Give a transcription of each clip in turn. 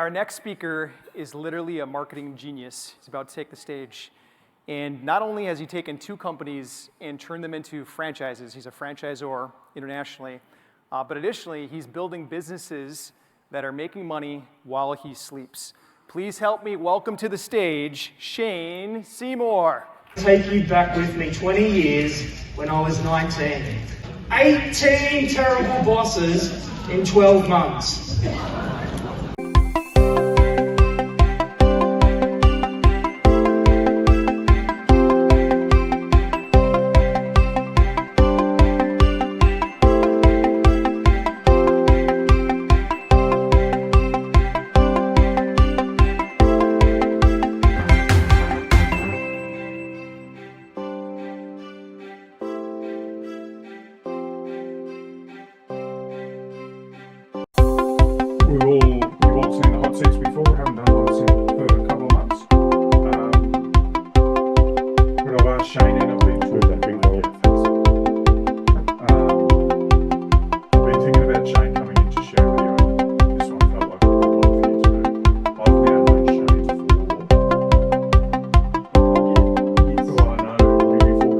our next speaker is literally a marketing genius. He's about to take the stage. And not only has he taken 2 companies and turned them into franchises, he's a franchisor internationally, but additionally, he's building businesses that are making money while he sleeps. Please help me welcome to the stage, Shane Seymour. Take you back with me 20 years when I was 19. 18 terrible bosses in 12 months. We've all seen the hot seats before. We haven't done a hot seat for a couple of months. But I've asked Shane in. I've been thinking about Shane coming in to share with you, and this one felt like a good one for you to do. I've now known Shane for, I know, before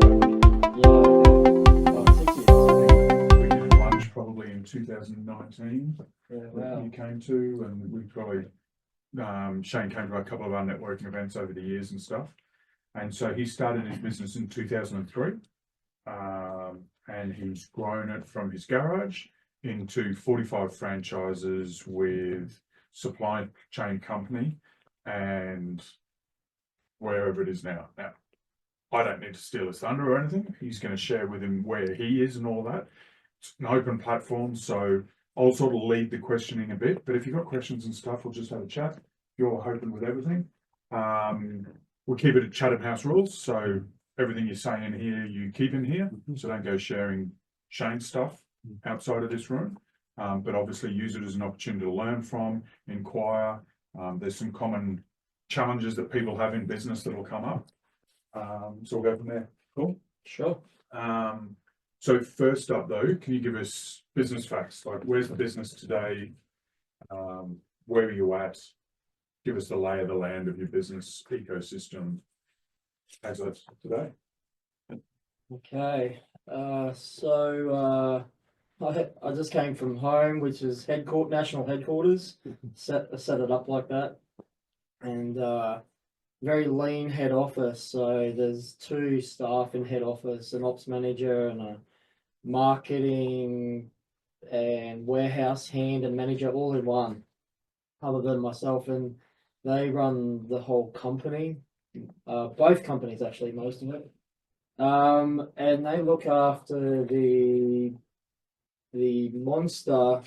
COVID. We did a lunch probably in 2019. That you came to, and we probably Shane came to a couple of our networking events over the years and stuff, and so he started his business in 2003, and he's grown it from his garage into 45 franchises with supply chain company and wherever it is now. Now, I don't need to steal his thunder or anything. He's going to share with him where he is and all that. It's an open platform, so I'll sort of lead the questioning a bit, but if you've got questions and stuff, we'll just have a chat. You're open with everything. We'll keep it at Chatham House rules, so everything you say in here, you keep in here. So don't go sharing Shane's stuff outside of this room, but obviously use it as an opportunity to learn from, inquire. There's some common challenges that people have in business that will come up. So we'll go from there. Cool? Sure. So first up though, can you give us business facts? Like, where's the business today? Where are you at? Give us the lay of the land of your business ecosystem as of today. Okay, so I just came from home, which is national headquarters. Set it up like that, and very lean head office. So there's 2 staff in head office, an ops manager and a marketing and warehouse hand and manager all in one, other than myself, and they run the whole company, both companies actually, most of it, and they look after the monster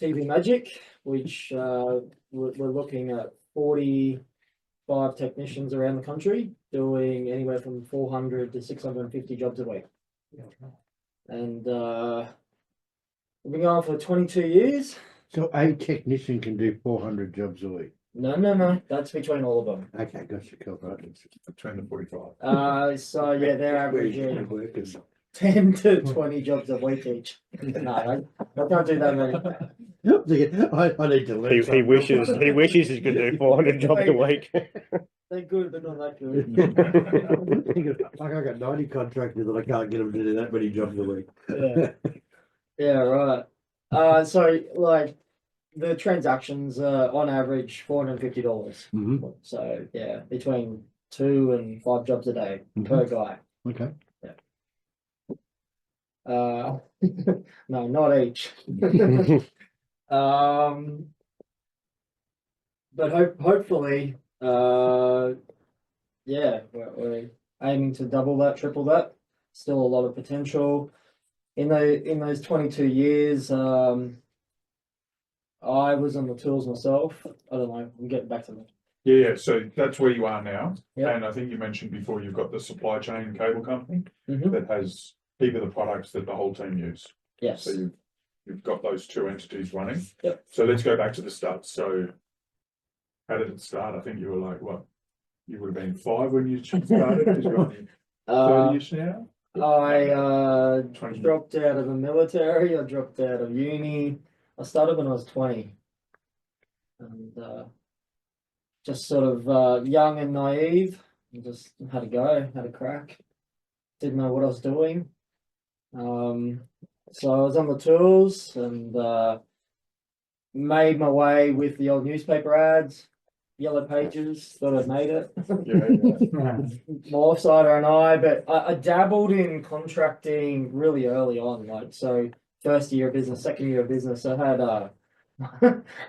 TV Magic, which we're looking at 45 technicians around the country doing anywhere from 400 to 650 jobs a week. And we've been going for 22 years. So a technician can do 400 jobs a week? No, that's between all of them. Okay, gotcha, cool, right. Between the 45. So yeah, they're averaging 10 to 20 jobs a week each. No, I can't do that many. I need to learn. He wishes he could do 400 jobs a week. They're good, but not that good. Like I got 90 contractors that I can't get them to do that many jobs a week. Yeah, right. So like the transactions are on average $450. Mm-hmm. So yeah, between 2 and 5 jobs a day per guy. Okay. No, not each. But hopefully, yeah, we're aiming to double that, triple that. Still a lot of potential. In those 22 years, I was on the tools myself. I don't know. I'm getting back to that. Yeah, so that's where you are now. Yep. And I think you mentioned before you've got the supply chain cable company Mm-hmm. that has heap of the products that the whole team use. Yes. So you've got those 2 entities running. Yep. So let's go back to the start. So how did it start? I think you were like, what? You would have been 5 when you started because you're only 30-ish now? I dropped out of the military. I dropped out of uni. I started when I was 20. and just sort of young and naive, and just had a go, had a crack. Didn't know what I was doing. So I was on the tools and made my way with the old newspaper ads, yellow pages. Thought I'd made it. My offsider and I, but I dabbled in contracting really early on. Like, so first year of business, second year of business, I had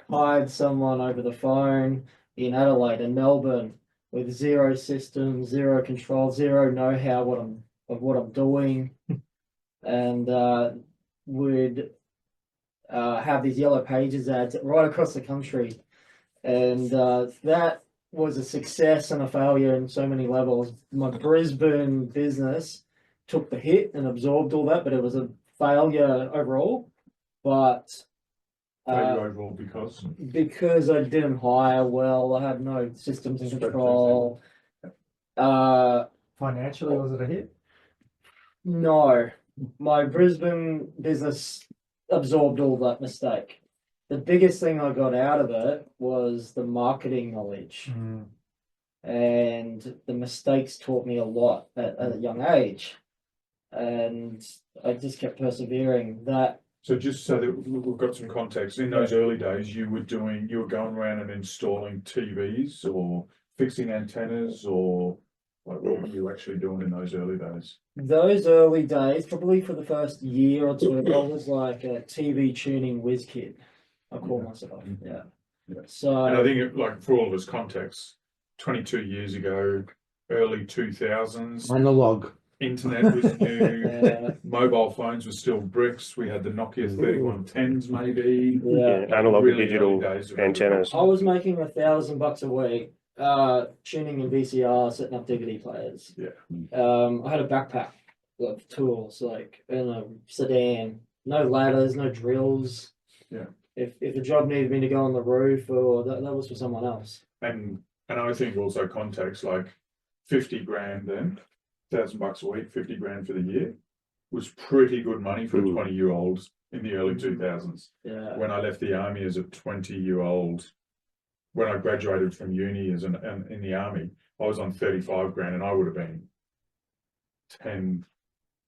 hired someone over the phone in Adelaide and Melbourne with zero systems, zero control, zero know-how what I'm doing, and would have these yellow pages ads right across the country, and that was a success and a failure in so many levels. My Brisbane business took the hit and absorbed all that, but it was a failure overall. But Failure overall because I didn't hire well, I had no systems and control. Financially, was it a hit? No, my Brisbane business absorbed all that mistake. The biggest thing I got out of it was the marketing knowledge. And the mistakes taught me a lot at a young age. And I just kept persevering. That So just so that we've got some context, in those early days, you were going around and installing TVs or fixing antennas, or like what were you actually doing in those early days? those early days, probably for the first year or two, I was like a TV tuning whiz kid. I call myself. Yeah. Yeah. So And I think like for all of us context, 22 years ago, early 2000s, Analog. internet was new, yeah, mobile phones were still bricks. We had the Nokia 3110s maybe. yeah. Yeah, analog and Really digital early days of antennas. I was making $1,000 a week, tuning in VCR, setting up DVD players. Yeah. I had a backpack of tools, like in a sedan, no ladders, no drills. Yeah. If a job needed me to go on the roof, or that was for someone else. And I think also context, like 50 grand then, $1,000 a week, 50 grand for the year was pretty good money for a 20-year-old in the early 2000s. Yeah. When I left the army as a 20-year-old, when I graduated from uni as in the army, I was on 35 grand, and I would have been 10,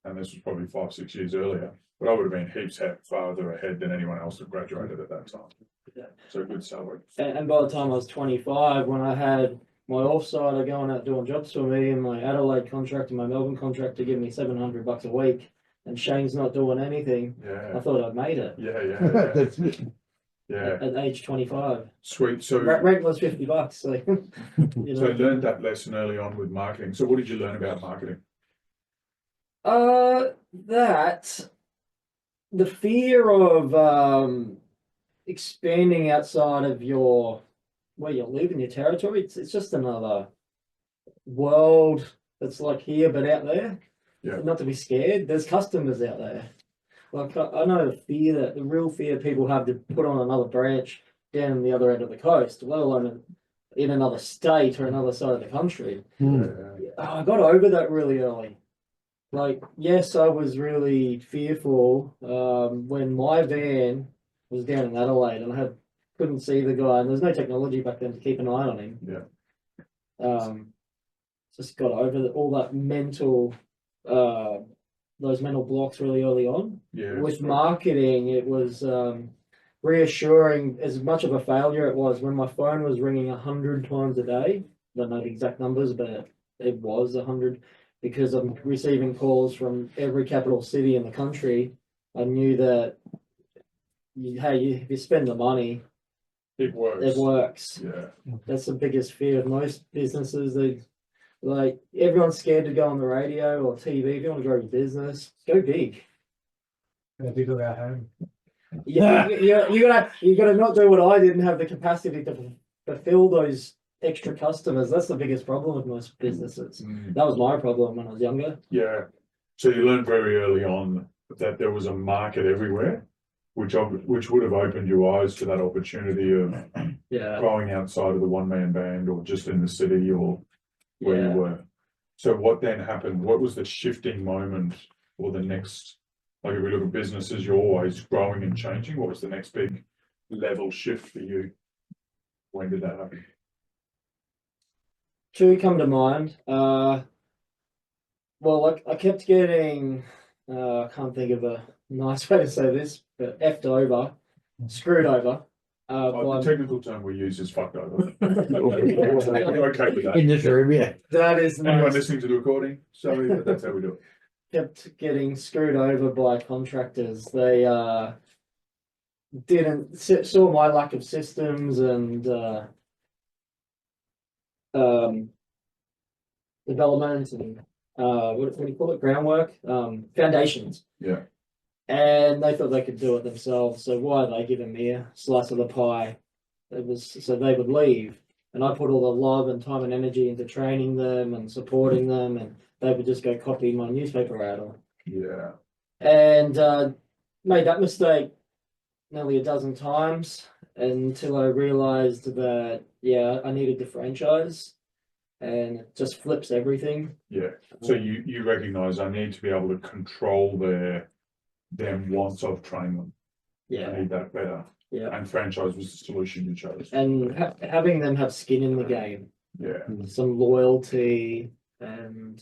and this was probably 5-6 years earlier, but I would have been heaps farther ahead than anyone else that graduated at that time. Yeah. So good salary. And by the time I was 25, when I had my offsider going out doing jobs for me, and my Adelaide contract and my Melbourne contract to give me $700 a week, and Shane's not doing anything, I Yeah, thought I'd made it yeah. That's it. Yeah, at age 25. sweet. So, Rent was $50, so you so I know. learned that lesson early on with marketing. So what did you learn about marketing? That the fear of expanding outside of where you live in your territory, it's just another world that's like here but out there. Yeah. Not to be scared. There's customers out there. Like I know the real fear people have to put on another branch down the other end of the coast, let alone in another state or another side of the country. I got over that really early. Like, yes, I was really fearful when my van was down in Adelaide and couldn't see the guy, and there's no technology back then to keep an eye on him. Yeah. Just got over all that mental, those mental blocks really early on. Yeah. With marketing, it was reassuring. As much of a failure it was when my phone was ringing 100 times a day. I don't know the exact numbers, but it was 100. Because I'm receiving calls from every capital city in the country, I knew that if you spend the money, It works. it works. Yeah. That's the biggest fear of most businesses. Everyone's scared to go on the radio or TV. If you want to grow your business, go big. They did it at home. Yeah, you gotta not do what I did and have the capacity to fulfill those extra customers. That's the biggest problem with most businesses. That was my problem when I was younger. Yeah. So you learned very early on that there was a market everywhere, which would have opened your eyes to that opportunity of growing outside of the one-man band or just in the city or where you were. So what then happened? What was the shifting moment or the next, like if we look at businesses, you're always growing and changing. What was the next big level shift for you? When did that happen? Two come to mind. Well, I kept getting, I can't think of a nice way to say this, but effed over, screwed over. The By, technical term we use is fucked over. You're okay with that? In this room, yeah. that is the Anyone most, listening to the recording, sorry, but that's how we do it. kept getting screwed over by contractors. They saw my lack of systems and development and what do you call it, groundwork, foundations. Yeah. And they thought they could do it themselves. So why are they giving me a slice of the pie? It was so they would leave. And I put all the love and time and energy into training them and supporting them, and they would just go copy my newspaper ad on. Yeah. And made that mistake nearly a dozen times until I realized that, yeah, I needed to franchise, and it just flips everything. Yeah. So you recognise I need to be able to control them once I've trained them. I Yeah, need that better. yeah. And franchise was the solution you chose. And having them have skin in the game, Yeah. some loyalty, and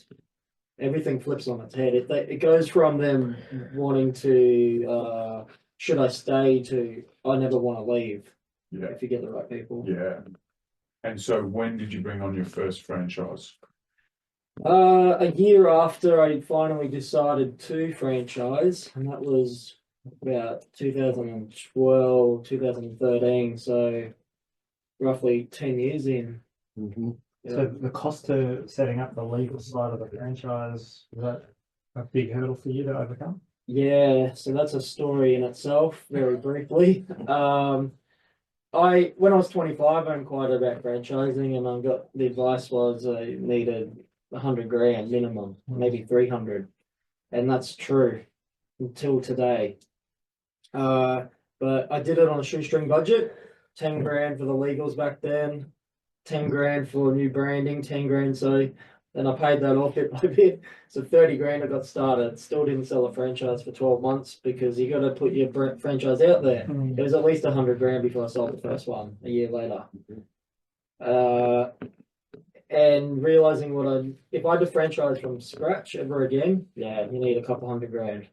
everything flips on its head. It goes from them wanting to, should I stay, to I never want to leave Yeah. if you get the right people. Yeah. And so when did you bring on your first franchise? A year after I finally decided to franchise, and that was about 2012, 2013, so roughly 10 years in. So the cost to setting up the legal side of the franchise, was that a big hurdle for you to overcome? Yeah, so that's a story in itself, very briefly. When I was 25, I inquired about franchising, and I got the advice was I needed 100 grand minimum, maybe 300, and that's true until today. But I did it on a shoestring budget, 10 grand for the legals back then, 10 grand for new branding, 10 grand. So then I paid that off bit by bit. So 30 grand I got started. Still didn't sell a franchise for 12 months because you got to put your franchise out there. It was at least 100 grand before I sold the first one a year later. And realizing if I had to franchise from scratch ever again, yeah, you need a couple $100 grand.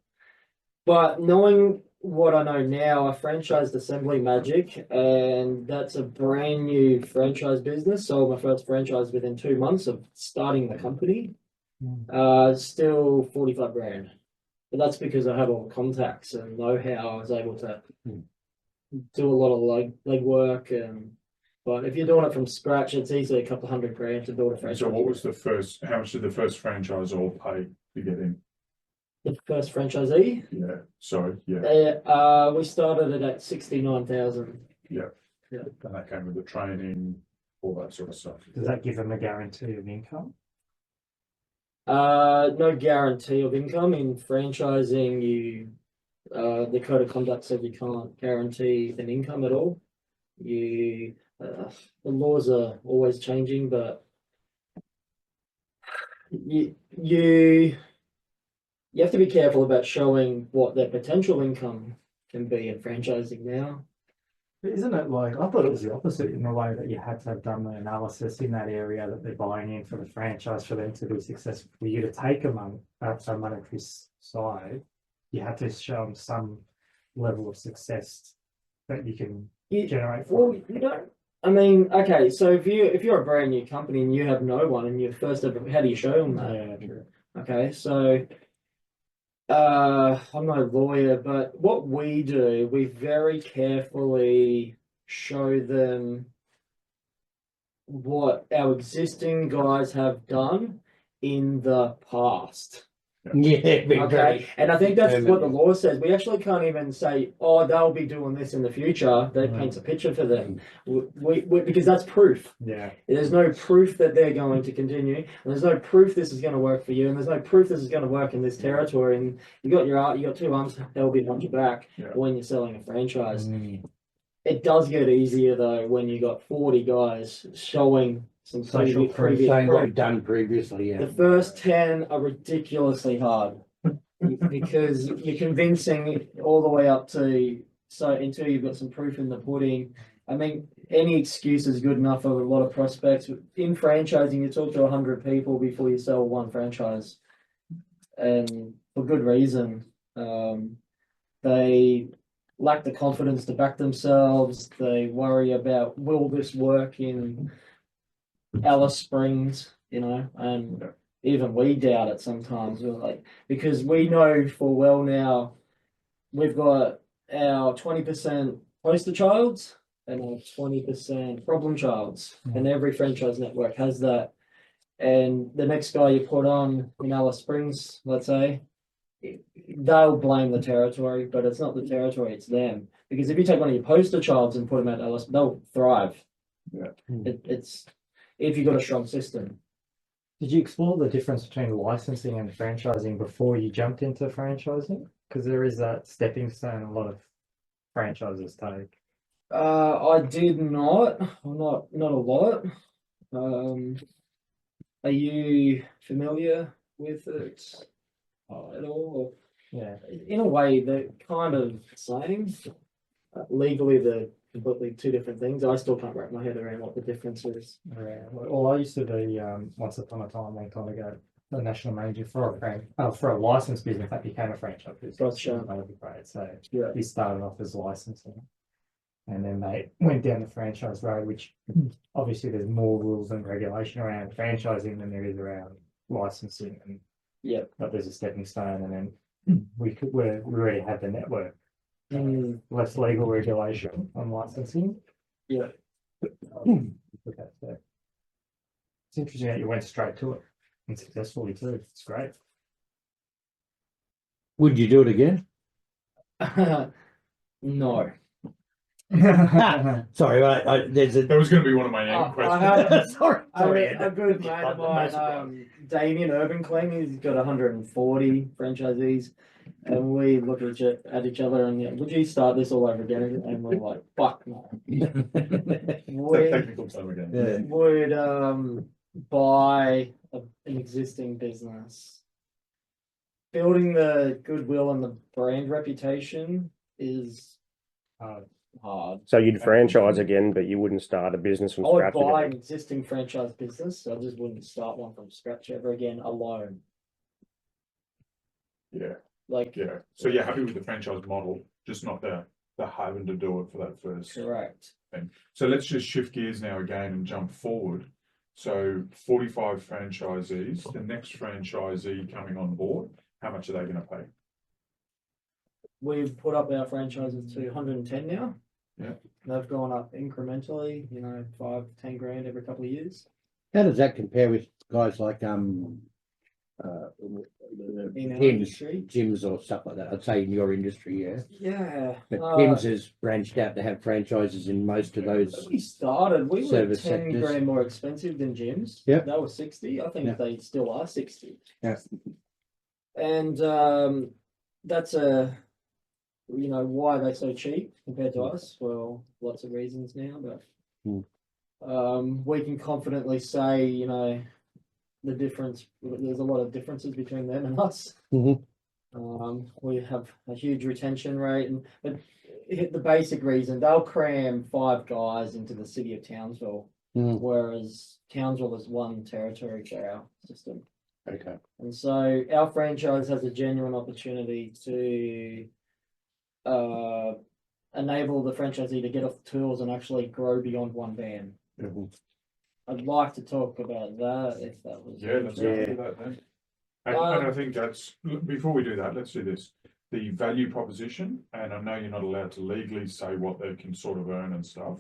But knowing what I know now, I franchised Assembly Magic, and that's a brand new franchise business. Sold my first franchise within 2 months of starting the company. Still 45 grand. But that's because I had all the contacts and know-how. I was able to do a lot of leg work. But if you're doing it from scratch, it's easily a couple $100 grand to build a franchise. So what was how much did the first franchise all pay to get in? The first franchisee? Yeah, sorry, yeah. We started it at 69,000. Yeah. Yeah. And that came with the training, all that sort of stuff. Does that give them a guarantee of income? No guarantee of income. In franchising, the code of conduct said you can't guarantee an income at all. The laws are always changing, but you have to be careful about showing what their potential income can be in franchising now. But isn't it like, I thought it was the opposite in the way that you had to have done the analysis in that area that they're buying in for the franchise for them to be successful. For you to take a monetary side, you had to show them some level of success that you can generate. Well, you don't. I mean, okay, so if you're a brand new company and you have no one and you're first ever, how do you show them that? Yeah, true. Okay, so I'm not a lawyer, but what we do, we very carefully show them what our existing guys have done in the past. Yeah, big Okay, and I think that's what the law says. We actually can't even say, oh, they'll be doing this in the future. That paints a picture for them. We because that's proof. Yeah. There's no proof that they're going to continue, and there's no proof this is going to work for you, and there's no proof this is going to work in this territory. And you got two arms held behind your back when you're selling a franchise. It does get easier though when you got 40 guys showing some social proof saying what you've done previously. Yeah. The first 10 are ridiculously hard because you're convincing all the way up to until you've got some proof in the pudding. I mean, any excuse is good enough for a lot of prospects. In franchising, you talk to 100 people before you sell one franchise, and for good reason. They lack the confidence to back themselves. They worry about, will this work in Alice Springs, and even we doubt it sometimes. We're like, because we know for well now, we've got our 20% poster childs and our 20% problem childs, and every franchise network has that. And the next guy you put on in Alice Springs, let's say, they'll blame the territory, but it's not the territory, it's them. Because if you take one of your poster childs and put them at Alice, they'll thrive. Yeah. It's if you've got a strong system. Did you explore the difference between licensing and franchising before you jumped into franchising? Because there is that stepping stone a lot of franchises take. I did not, not a lot. Are you familiar with it at all? Yeah. In a way, they're kind of the same. Legally, they're completely two different things. I still can't wrap my head around what the difference is. Yeah. Well, I used to be once upon a time, long time ago, the national manager for a licensed business that became a franchise business. Gotcha. That would be great. So Yeah. we started off as licensing, and then they went down the franchise road, which obviously there's more rules and regulation around franchising than there is around licensing. And Yeah. but there's a stepping stone, and then we already had the network. Less legal regulation on licensing. Yeah. Okay, so it's interesting that you went straight to it and successfully too. It's great. Would you do it again? No. Sorry, there's That was going to be one of my end questions. Sorry, A good mate of mine, Damien Urban Clean, he's got 140 franchisees, and we look at each other and would you start this all over again? And we're like, fuck no. We Technical term again. Yeah. would buy an existing business. Building the goodwill and the brand reputation is hard. So you'd franchise again, but you wouldn't start a business from I would scratch buy an again. existing franchise business. I just wouldn't start one from scratch ever again alone. Yeah, Like, yeah. So you're happy with the franchise model, just not the having to do it for that first correct. thing. So let's just shift gears now again and jump forward. So 45 franchisees, the next franchisee coming on board, how much are they going to pay? We've put up our franchises to 110 now. Yeah. They've gone up incrementally, 5 to 10 grand every couple of years. How does that compare with guys like In our Tim's, industry. gyms or stuff like that? I'd say in your industry, yeah. Yeah. But Tim's has branched out to have franchises in most of those. We started, we were 10 service sectors. grand more expensive than gyms. Yep. They were 60. I think Yeah. they still are 60. Yeah. And that's why are they so cheap compared to us? Well, lots of reasons now, but we can confidently say, the difference, there's a lot of differences between them and us. We have a huge retention rate, but the basic reason, they'll cram 5 guys into the city of Townsville, whereas Townsville is one territory for our system. Okay. And so our franchise has a genuine opportunity to enable the franchisee to get off the tools and actually grow beyond one van. I'd like to talk about that if that was. Yeah, let's go do that then. And I think that's, before we do that, let's do this. The value proposition, and I know you're not allowed to legally say what they can sort of earn and stuff,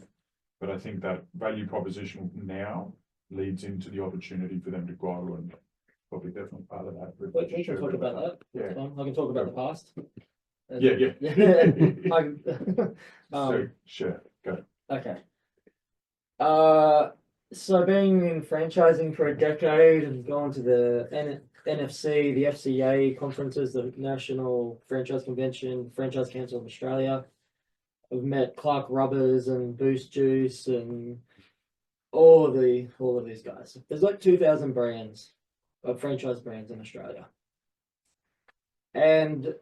but I think that value proposition now leads into the opportunity for them to grow, and probably definitely part of that. We can talk about that. Yeah. That's fine. I can talk about the past. Yeah. So, sure, go. Okay. So being in franchising for a decade and gone to the NFC, the FCA conferences, the National Franchise Convention, Franchise Council of Australia. I've met Clark Rubbers and Boost Juice and all of these guys. There's like 2,000 brands of franchise brands in Australia. And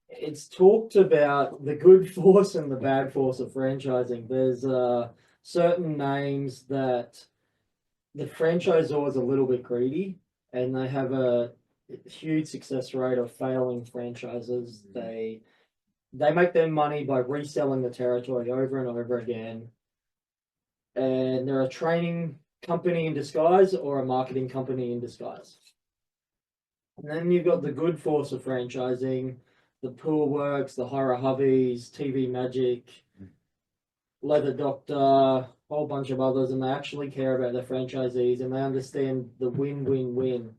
it's talked about the good force and the bad force of franchising. There's certain names that the franchisor is a little bit greedy and they have a huge success rate of failing franchises. They make their money by reselling the territory over and over again. And they're a training company in disguise or a marketing company in disguise. And then you've got the good force of franchising, the Pool Works, the Horror Hubbies, TV Magic, Leather Doctor, a whole bunch of others, and they actually care about their franchisees and they understand the win-win-win.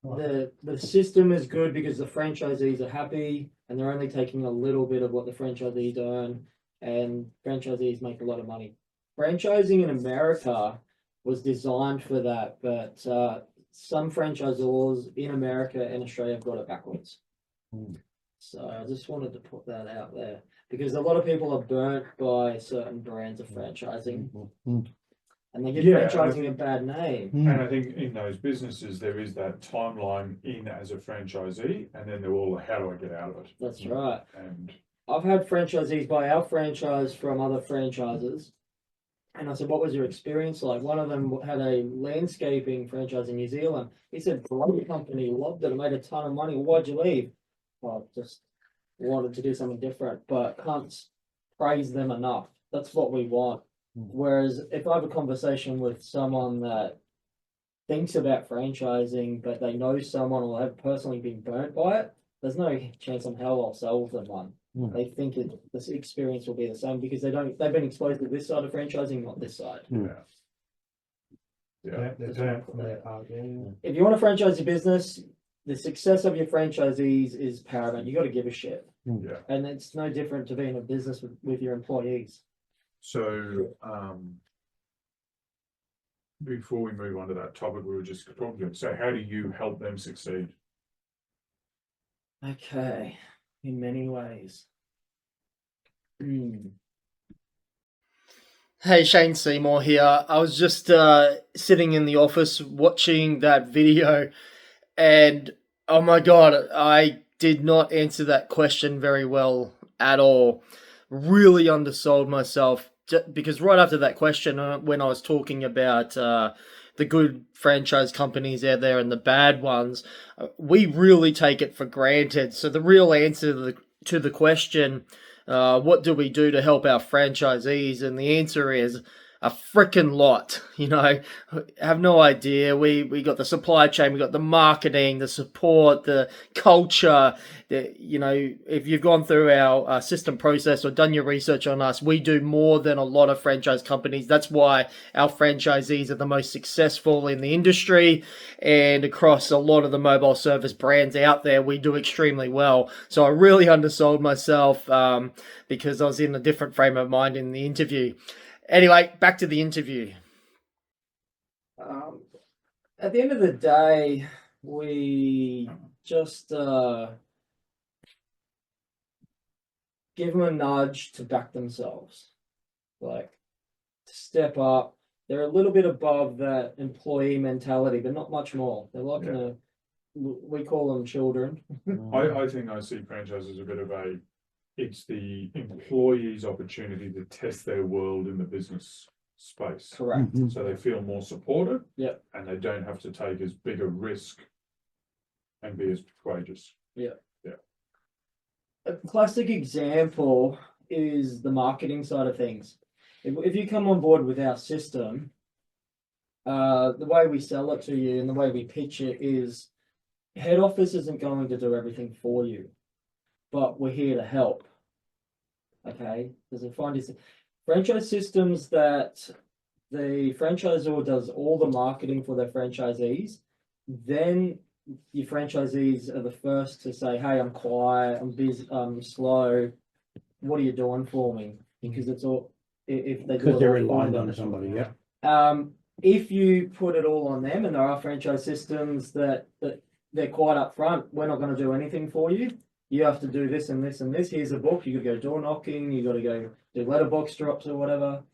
The system is good because the franchisees are happy and they're only taking a little bit of what the franchisees earn, and franchisees make a lot of money. Franchising in America was designed for that, but some franchisors in America and Australia have got it backwards. So I just wanted to put that out there because a lot of people are burnt by certain brands of franchising and they give franchising a bad name. And I think in those businesses, there is that timeline in as a franchisee, and then they're all, how do I get out of it? That's right. And I've had franchisees buy our franchise from other franchises. And I said, what was your experience like? One of them had a landscaping franchise in New Zealand. He said, great company, loved it, made a ton of money. Why'd you leave? Well, just wanted to do something different, but can't praise them enough. That's what we want. Whereas if I have a conversation with someone that thinks about franchising, but they know someone or have personally been burnt by it, there's no chance in hell I'll sell them one. They think this experience will be the same because they've been exposed to this side of franchising, not this side. yeah, If you want to franchise your business, the success of your franchisees is paramount. You got to give a shit. yeah. And it's no different to being a business with your employees. So, before we move on to that topic, we were just talking. So, how do you help them succeed? Okay, in many ways. Hey, Shane Seymour here. I was just sitting in the office watching that video, and oh my god, I did not answer that question very well at all. Really undersold myself because right after that question, when I was talking about the good franchise companies out there and the bad ones, we really take it for granted. So the real answer to the question, what do we do to help our franchisees? And the answer is a freaking lot. You know, have no idea. We got the supply chain, we got the marketing, the support, the culture. You know, if you've gone through our system process or done your research on us, we do more than a lot of franchise companies. That's why our franchisees are the most successful in the industry, and across a lot of the mobile service brands out there, we do extremely well. So I really undersold myself because I was in a different frame of mind in the interview. Anyway, back to the interview. At the end of the day, we just give them a nudge to back themselves, like to step up. They're a little bit above that employee mentality, but not much more. They're like we call them children. I think I see franchise as a bit of it's the employee's opportunity to test their world in the business space. Correct. So they feel more supported. Yep. And they don't have to take as big a risk and be as courageous. A classic example is the marketing side of things. If you come on board with our system, the way we sell it to you and the way we pitch it is head office isn't going to do everything for you, but we're here to help. Okay, there's a franchise systems that the franchisor does all the marketing for their franchisees. Then your franchisees are the first to say, "Hey, I'm quiet, I'm busy, I'm slow. What are you doing for me?" Because it's all if they do Because they're reliant on somebody, if you put it all on them, and there are franchise systems that they're quite upfront, we're not going to do anything for you. You have to do this and this and this. Here's a book. You got to go door knocking. You got to go do letterbox drops or whatever.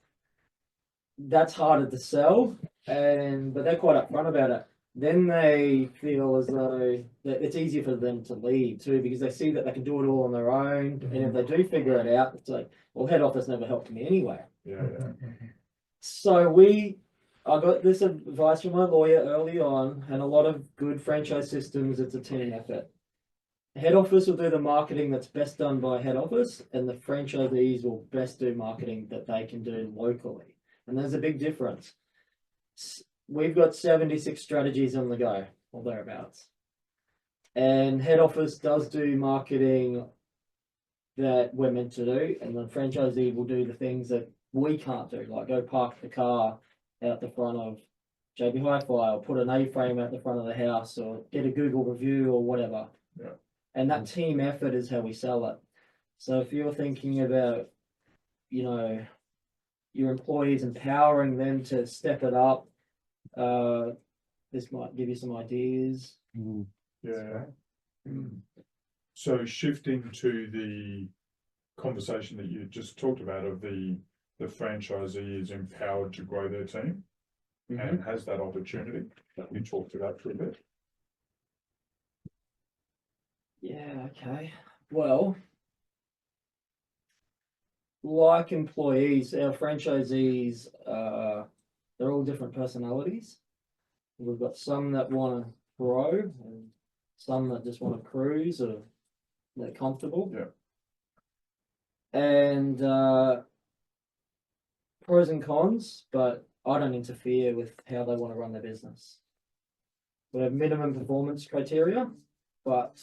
That's harder to sell, but they're quite upfront about it. Then they feel as though that it's easier for them to leave too, because they see that they can do it all on their own. And if they do figure it out, it's like, well, head office never helped me anyway. Yeah. So I got this advice from my lawyer early on, and a lot of good franchise systems, it's a team effort. Head office will do the marketing that's best done by head office, and the franchisees will best do marketing that they can do locally. And there's a big difference. We've got 76 strategies on the go, or thereabouts. And head office does do marketing that we're meant to do, and the franchisee will do the things that we can't do, like go park the car out the front of JB Hi-Fi, or put an A-frame out the front of the house, or get a Google review, or whatever. Yeah. And that team effort is how we sell it. So if you're thinking about, you know, your employees, empowering them to step it up, this might give you some ideas. Yeah. So shifting to the conversation that you just talked about of the franchisee is empowered to grow their team and has that opportunity that you talked about for a bit. Yeah, okay. Well, like employees, our franchisees, they're all different personalities. We've got some that want to grow, and some that just want to cruise, or they're comfortable. Yeah. And pros and cons, but I don't interfere with how they want to run their business. We have minimum performance criteria, but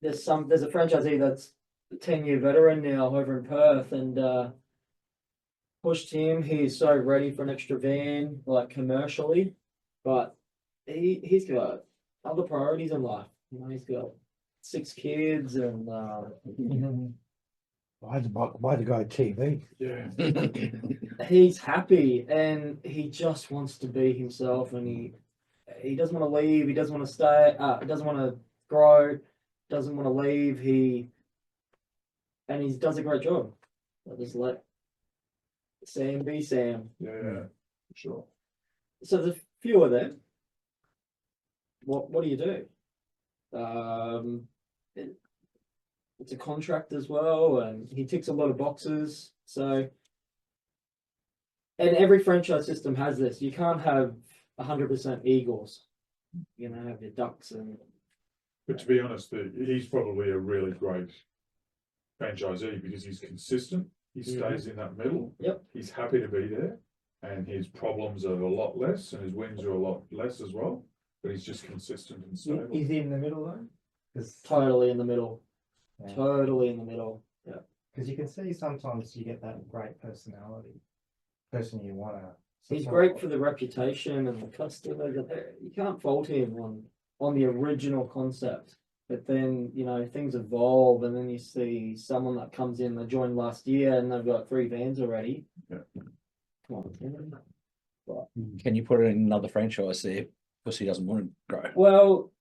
there's a franchisee that's a 10-year veteran now over in Perth, and pushed him. He's so ready for an extra van, like commercially, but he's got other priorities in life. You know, he's got 6 kids, and Why the guy TV? Yeah. he's happy, and he just wants to be himself, and he doesn't want to leave. He doesn't want to stay. He doesn't want to grow. Doesn't want to leave. He does a great job. I just let Sam be Sam. Yeah, for sure. So there's a few of them. What do you do? It's a contract as well, and he ticks a lot of boxes. So, and every franchise system has this. You can't have 100% Eagles. You know, have your ducks and. But to be honest, he's probably a really great franchisee because he's consistent. He stays in that middle. Yep. He's happy to be there, and his problems are a lot less, and his wins are a lot less as well. But he's just consistent and stable. Is he in the middle though? Totally in the middle. Yeah. Totally in the middle. Yeah. Because you can see sometimes you get that great personality, person you want to. He's great for the reputation and the customer. You can't fault him on the original concept. But then, you know, things evolve, and then you see someone that comes in, they joined last year and they've got 3 vans already. Yeah. Come on. Can you put it in another franchise there? Because he doesn't want to grow. Well,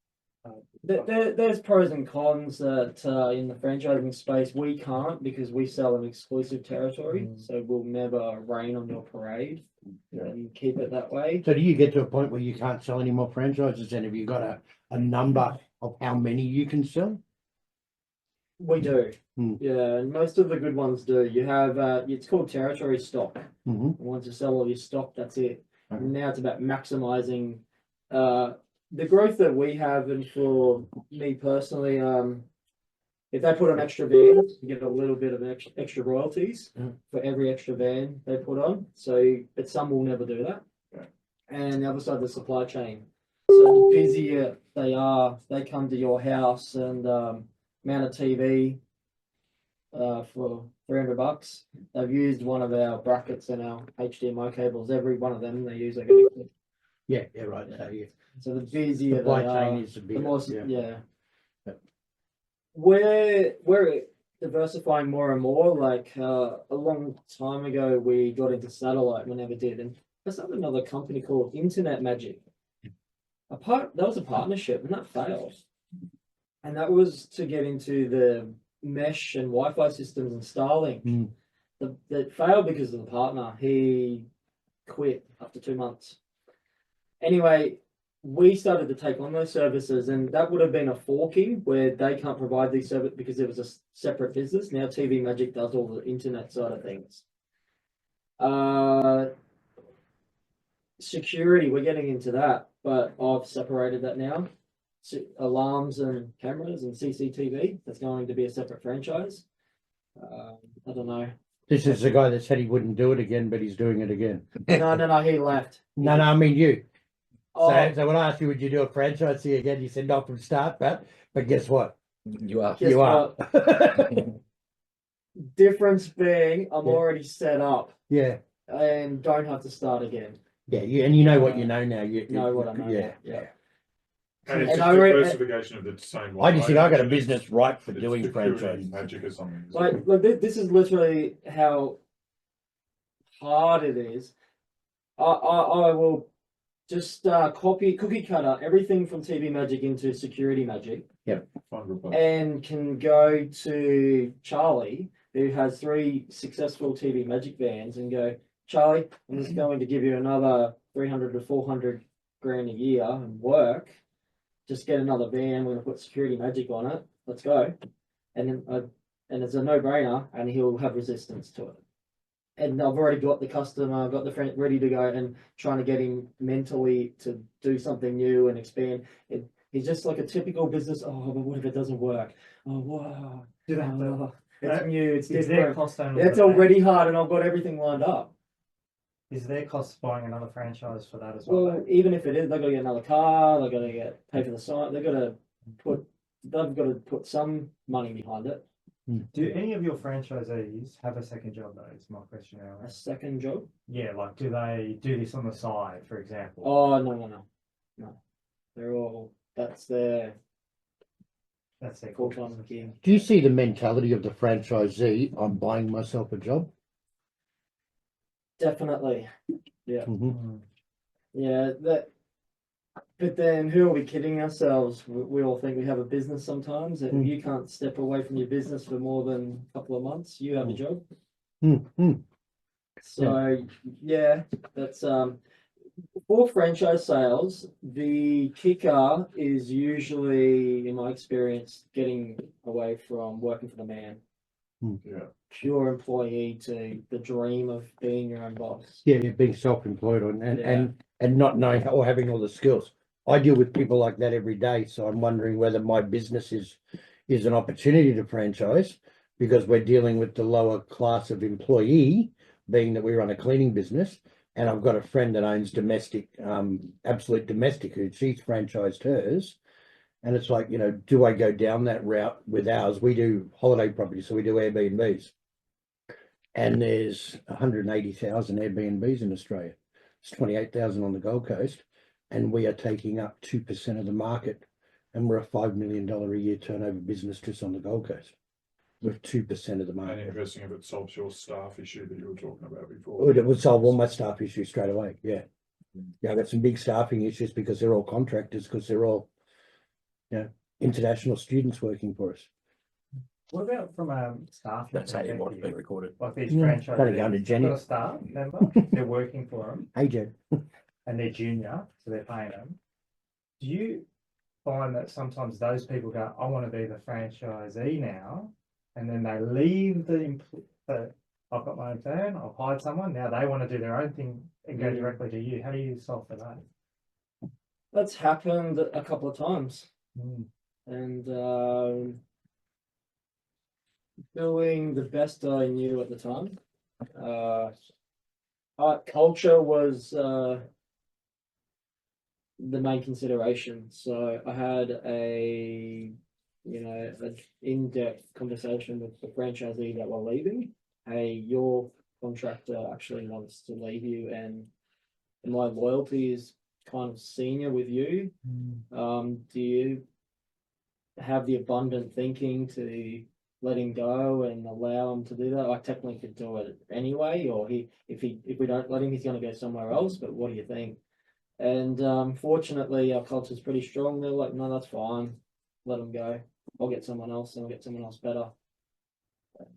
there's pros and cons that in the franchising space we can't, because we sell an exclusive territory. So we'll never rain on your parade and keep it that way. So do you get to a point where you can't sell any more franchises, and have you got a number of how many you can sell? We do. Hmm. Yeah, and most of the good ones do. You have it's called territory stock. Mm-hmm. Once you sell all your stock, that's it. Okay. Now it's about maximizing the growth that we have. And for me personally, if they put on extra vans, you get a little bit of extra royalties for every extra van they put on. So, but some will never do that. Yeah. And the other side, the supply chain. So the busier they are, they come to your house and mount a TV for $300. They've used one of our brackets and our HDMI cables. Every one of them they use. They get it. Yeah, right. So the busier Supply they chain are, is the the bigger. more Yeah. We're diversifying more and more. Like a long time ago, we got into satellite. We never did, and there's another company called Internet Magic. That was a partnership, and that failed. And that was to get into the mesh and Wi-Fi systems and Starlink. That failed because of the partner. He quit after 2 months. Anyway, we started to take on those services, and that would have been a forking where they can't provide these services because it was a separate business. Now TV Magic does all the internet side of things. Security, we're getting into that, but I've separated that now. Alarms and cameras and CCTV, that's going to be a separate franchise. I don't know. This is the guy that said he wouldn't do it again, but he's doing it again. No, he left. No, I mean you. Oh, So when I asked you, would you do a franchise here again? You said not from start, but guess what? You are. guess You are. what? Difference being, I'm Yeah. already set up Yeah, and don't have to start again. yeah, and you know what you know now. You Know what I know. Yeah, Yeah. And it's And just I re- diversification of the same. I just think I got a It's- business right for it's doing security franchise. Magic or something. Like this is literally how hard it is. I will just copy cookie cutter everything from TV Magic into Security Magic, $500. and can go to Charlie, who has 3 successful TV Magic vans, and go, Charlie, I'm just going to give you another 300 to 400 grand a year and work. Just get another van. We're gonna put Security Magic on it. Let's go. And then and it's a no-brainer, and he'll have resistance to it. And I've already got the customer, got the friend ready to go, and trying to get him mentally to do something new and expand. He's just like a typical business. Oh, but what if it doesn't work? Oh, wow. Do they have to? Oh, it's new. It's Is their different. cost only? It's the van? already hard, and I've got everything lined up. Is their cost buying another franchise for that as well? Well, even if it is, they've got to get another car. They've got to pay for the site. They've got to put some money behind it. Do any of your franchisees have a second job though? Is my question now. A second job? Yeah, like do they do this on the side, for example? Oh, no. They're all, that's their That's their full-time gig. Do you see the mentality of the franchisee? I'm buying myself a job. Definitely. Mhm. Yeah, but then who are we kidding ourselves? We all think we have a business sometimes, and you can't step away from your business for more than a couple of months. You have a job. So yeah, that's for franchise sales, the kicker is usually, in my experience, getting away from working for the man. Yeah. Pure employee to the dream of being your own boss. Yeah, you're being self-employed on Yeah. and not knowing or having all the skills. I deal with people like that every day, so I'm wondering whether my business is an opportunity to franchise because we're dealing with the lower class of employee, being that we run a cleaning business, and I've got a friend that owns domestic, absolute domestic, who she's franchised hers. And it's like, do I go down that route with ours? We do holiday property, so we do Airbnbs. And there's 180,000 Airbnbs in Australia. It's 28,000 on the Gold Coast, and we are taking up 2% of the market, and we're a $5 million a year turnover business just on the Gold Coast. We're 2% of the And market. interesting if it solves your staff issue that you were talking about before. It would solve all my staff issues straight away. Yeah. Yeah, I've got some big staffing issues because they're all contractors, because they're all, international students working for us. What about from staff? That's how you want it to be perspective? recorded. Like these Yeah, franchisees, gotta go to Jenny. got a staff member, they're working for them Hey, Jen. and they're junior, so they're paying them. Do you find that sometimes those people go, I want to be the franchisee now, and then they leave I've got my own firm, I've hired someone, now they want to do their own thing and go directly to you. How do you solve for that? That's happened a couple of times. And doing the best I knew at the time. Art culture was the main consideration. So I had an in-depth conversation with the franchisee that were leaving. Hey, your contractor actually wants to leave you, and my loyalty is kind of senior with you. Do you have the abundant thinking to let him go and allow him to do that? I technically could do it anyway, or if we don't let him, he's going to go somewhere else. But what do you think? And fortunately, our culture is pretty strong. They're like, no, that's fine. Let him go. I'll get someone else, and I'll get someone else better. And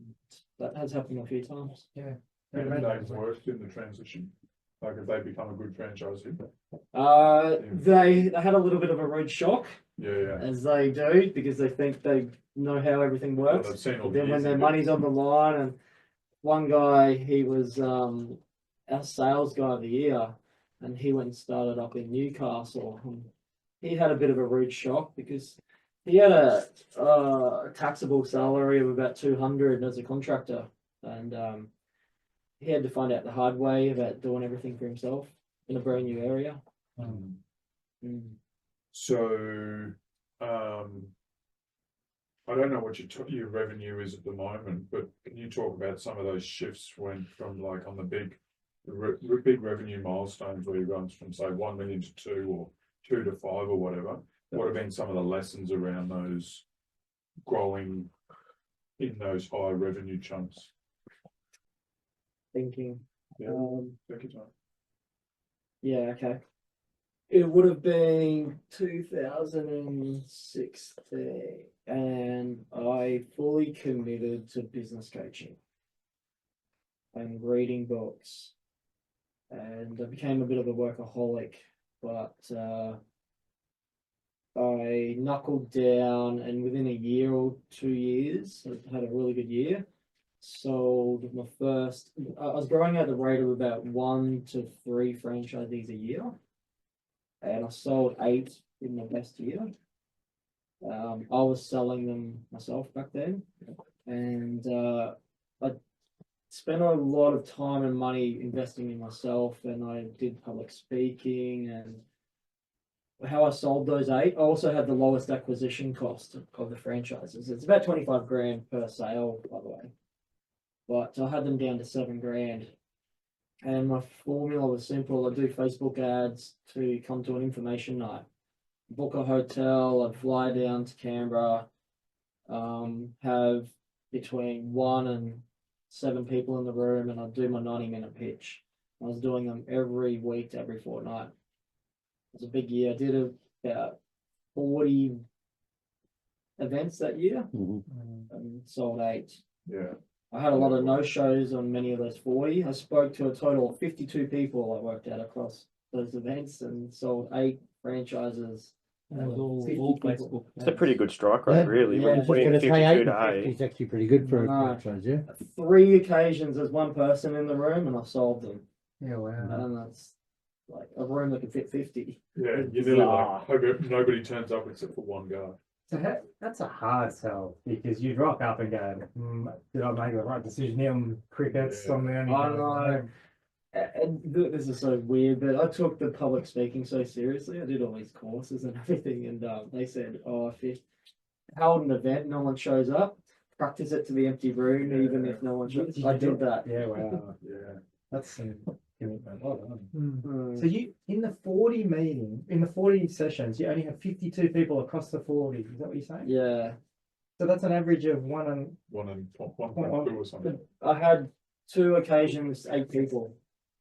that has happened a few times. Yeah. And they've worked in the transition. Like if they become a good franchisee. They had a little bit of a rude shock, Yeah. as they do, because they think they know how everything Well, works. they've seen all But the then when years their of it. money's on the line, and one guy, he was our sales guy of the year, and he went and started up in Newcastle. And he had a bit of a rude shock because he had a taxable salary of about 200 as a contractor, and he had to find out the hard way about doing everything for himself in a brand new area. Mm. So, I don't know what your revenue is at the moment, but can you talk about some of those shifts went from like on the big revenue milestones where he runs from say 1 million to 2 or 2 to 5 or whatever? What have been some of the lessons around those growing in those high revenue chunks? Thinking. Yeah. Take your time. Yeah, okay. It would have been 2016, and I fully committed to business coaching and reading books, and I became a bit of a workaholic, but I knuckled down, and within a year or 2 years, I had a really good year. Sold my first. I was growing at the rate of about 1 to 3 franchisees a year, and I sold 8 in my best year. I was selling them myself back then, and I spent a lot of time and money investing in myself, and I did public speaking. And how I sold those 8, I also had the lowest acquisition cost of the franchises. It's about 25 grand per sale, by the way, but I had them down to 7 grand. And my formula was simple. I do Facebook ads to come to an information night, book a hotel, I'd fly down to Canberra, have between 1 and 7 people in the room, and I'd do my 90-minute pitch. I was doing them every week to every fortnight. It was a big year. I did about 40 events that year and sold 8. Yeah. I had a lot of no-shows on many of those 40. I spoke to a total of 52 people I worked out across those events and sold 8 franchises. And it was all 50 all people. Facebook. It's a pretty good strike rate, really. Yeah. When I you I put was in just gonna say 52 8 to and 50 8. is actually pretty good for a No. franchise, yeah. 3 occasions there's 1 person in the room and I sold them. Yeah, wow. And that's like a room that could fit 50. Yeah, you're nearly like, hope nobody turns up except for one guy. So that's a hard sell because you'd rock up and go, did I make the right decision here on crickets Yeah. on the only I day?" know. And this is so weird, but I took the public speaking so seriously. I did all these courses and everything, and they said, "Oh, if you hold an event, no one shows up, practice it to the empty room, even if no one shows." Did I you do did that. Yeah, wow. Yeah. That's some commitment. Well done. Mm. So you in the 40 sessions, you only have 52 people across the 40. Is that what you're saying? Yeah, So that's an average of 1 and 1.2 or something. I had 2 occasions, 8 people.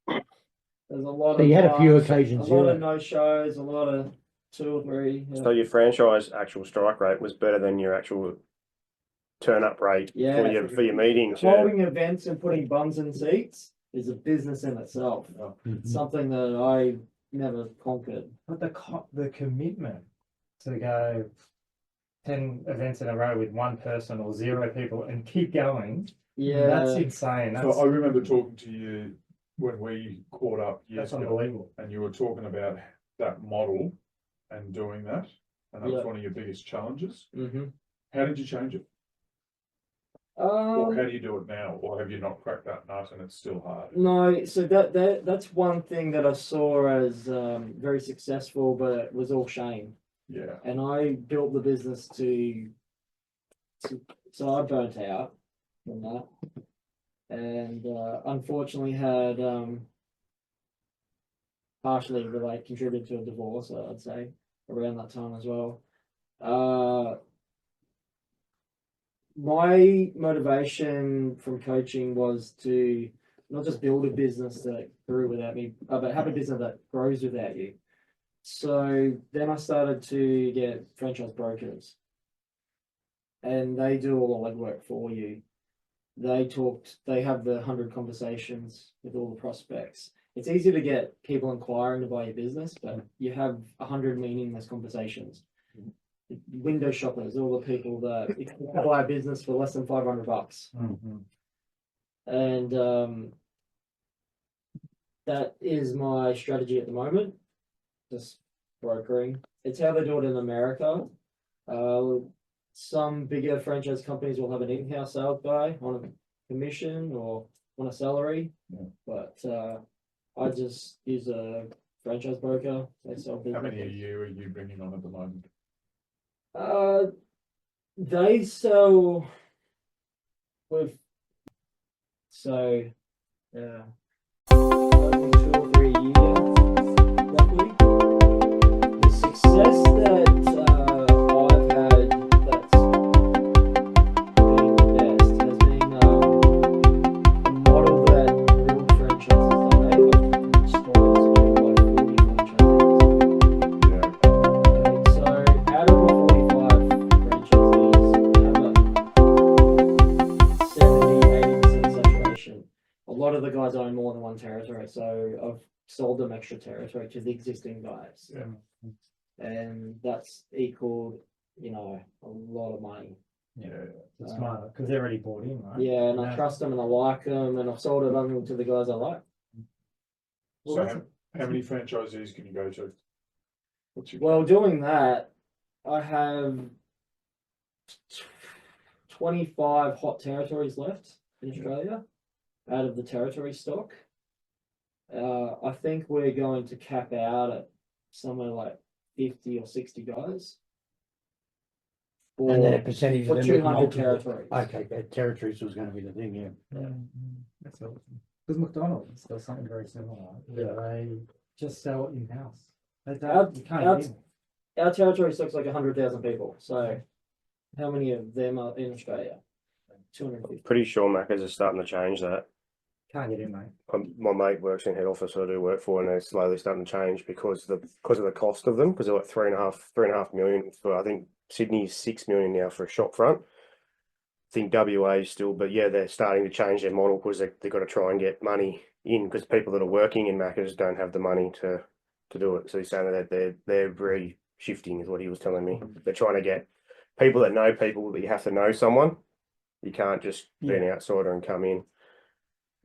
There's a lot So of you had a few times, occasions, a lot yeah. of no shows, a lot of 2 or 3. Yeah. So your franchise actual strike rate was better than your actual turn up rate Yeah. for your meetings. Yeah. Holding events and putting bums in seats is a business in itself. Mhm. Something that I never conquered. but the commitment to go 10 events in a row with 1 person or 0 people and keep going. Yeah, That's insane. So I remember talking to you when we caught up years That's ago, unbelievable. and you were talking about that model and doing that, and that was Yeah. one of your biggest challenges. Mm-hmm. How did you change it? Or how do you do it now? Or have you not cracked that nut and it's still hard? No, so that's one thing that I saw as very successful, but it was all Shane. Yeah. And I built the business so I burnt out from that, and unfortunately had partially contributed to a divorce, I'd say, around that time as well. My motivation from coaching was to not just build a business that grew without me, but have a business that grows without you. So then I started to get franchise brokers, and they do all the legwork for you. They have the 100 conversations with all the prospects. It's easy to get people inquiring to buy your business, but you have 100 meaningless conversations. Window shoppers, all the people that buy a business for less than $500. And that is my strategy at the moment. Just brokering. It's how they do it in America. Some bigger franchise companies will have an in-house sales guy on a commission or on a salary. Yeah. But I just use a franchise broker. They sell How business. many a year are you bringing on at the moment? They sell with yeah, maybe 2 or 3 a year, roughly. The success that I've had that's been the best has been a model that real franchises done. They look stores owned by 40 franchisees. Yeah. Okay, so out of the 45 franchisees, we have a 70-80% saturation. A lot of the guys own more than one territory, so I've sold them extra territory to the existing guys. Yeah. And that's equaled, a lot of money. Yeah. It's smart, because they're already bought in, right? Yeah, and I trust them and I like them, and I've sold it only to the guys I like. Well, So that's how many franchisees can you go to? What's your Well, doing that, I have 25 hot territories left in Australia out of the territory stock. I think we're going to cap out at somewhere like 50 or 60 guys. And then a For, percentage for of them with 200 multiple. territories. Okay, territories was gonna be the thing, yeah. That's awesome. Because McDonald's does something very similar. Yeah. They just sell it in-house. They Our- don't, you can't our- get in. Our territory stock's like 100,000 people. So, how many of them are in Australia? 250. Pretty sure Macca's are starting to change that. Can't get in, mate. My mate works in head office that I do work for, and they're slowly starting to change because of the cost of them. Because they're like 3.5 million for, I think Sydney's 6 million now for a shop front. I think WA is still, but yeah, they're starting to change their model because they've got to try and get money in, because people that are working in Macca's don't have the money to do it. So he's saying that they're very shifting, is what he was telling me. They're trying to get people that know people, but you have to know someone. You can't just be an outsider and come in.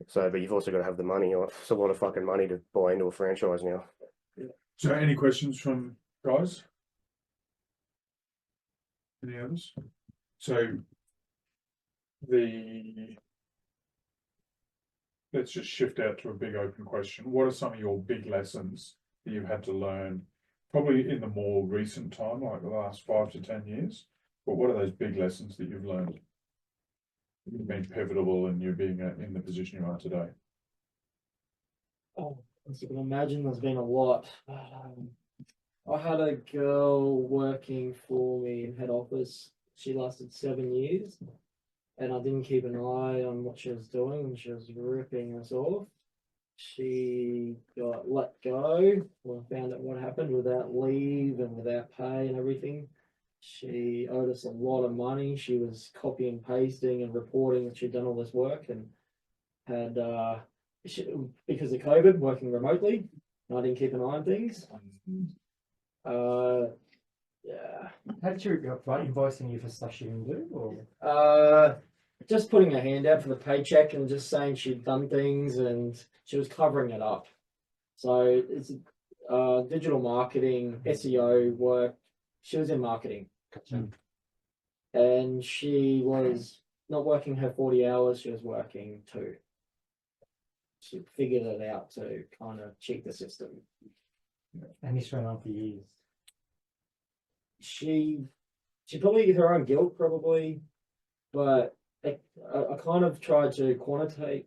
So, but you've also got to have the money. It's a lot of fucking money to buy into a franchise now. So any questions from guys? Any others? So let's just shift out to a big open question. What are some of your big lessons that you've had to learn, probably in the more recent time, like the last 5 to 10 years? But what are those big lessons that you've learned? You've been pivotal and you're being in the position you are today. Oh, as you can imagine, there's been a lot. I had a girl working for me in head office. She lasted 7 years, and I didn't keep an eye on what she was doing, and she was ripping us off. She got let go. We found out what happened without leave and without pay and everything. She owed us a lot of money. She was copying, pasting, and reporting that she'd done all this work, and had because of COVID, working remotely. And I didn't keep an eye on things. Yeah. How did you invoicing you for stuff she didn't do? Or Just putting her hand out for the paycheck and just saying she'd done things, and she was covering it up. So it's digital marketing, SEO work. She was in marketing. And she was not working her 40 hours, she was working 2. She figured it out to kind of cheat the system. and this went on for years. She probably her own guilt, probably, but I kind of tried to quantitate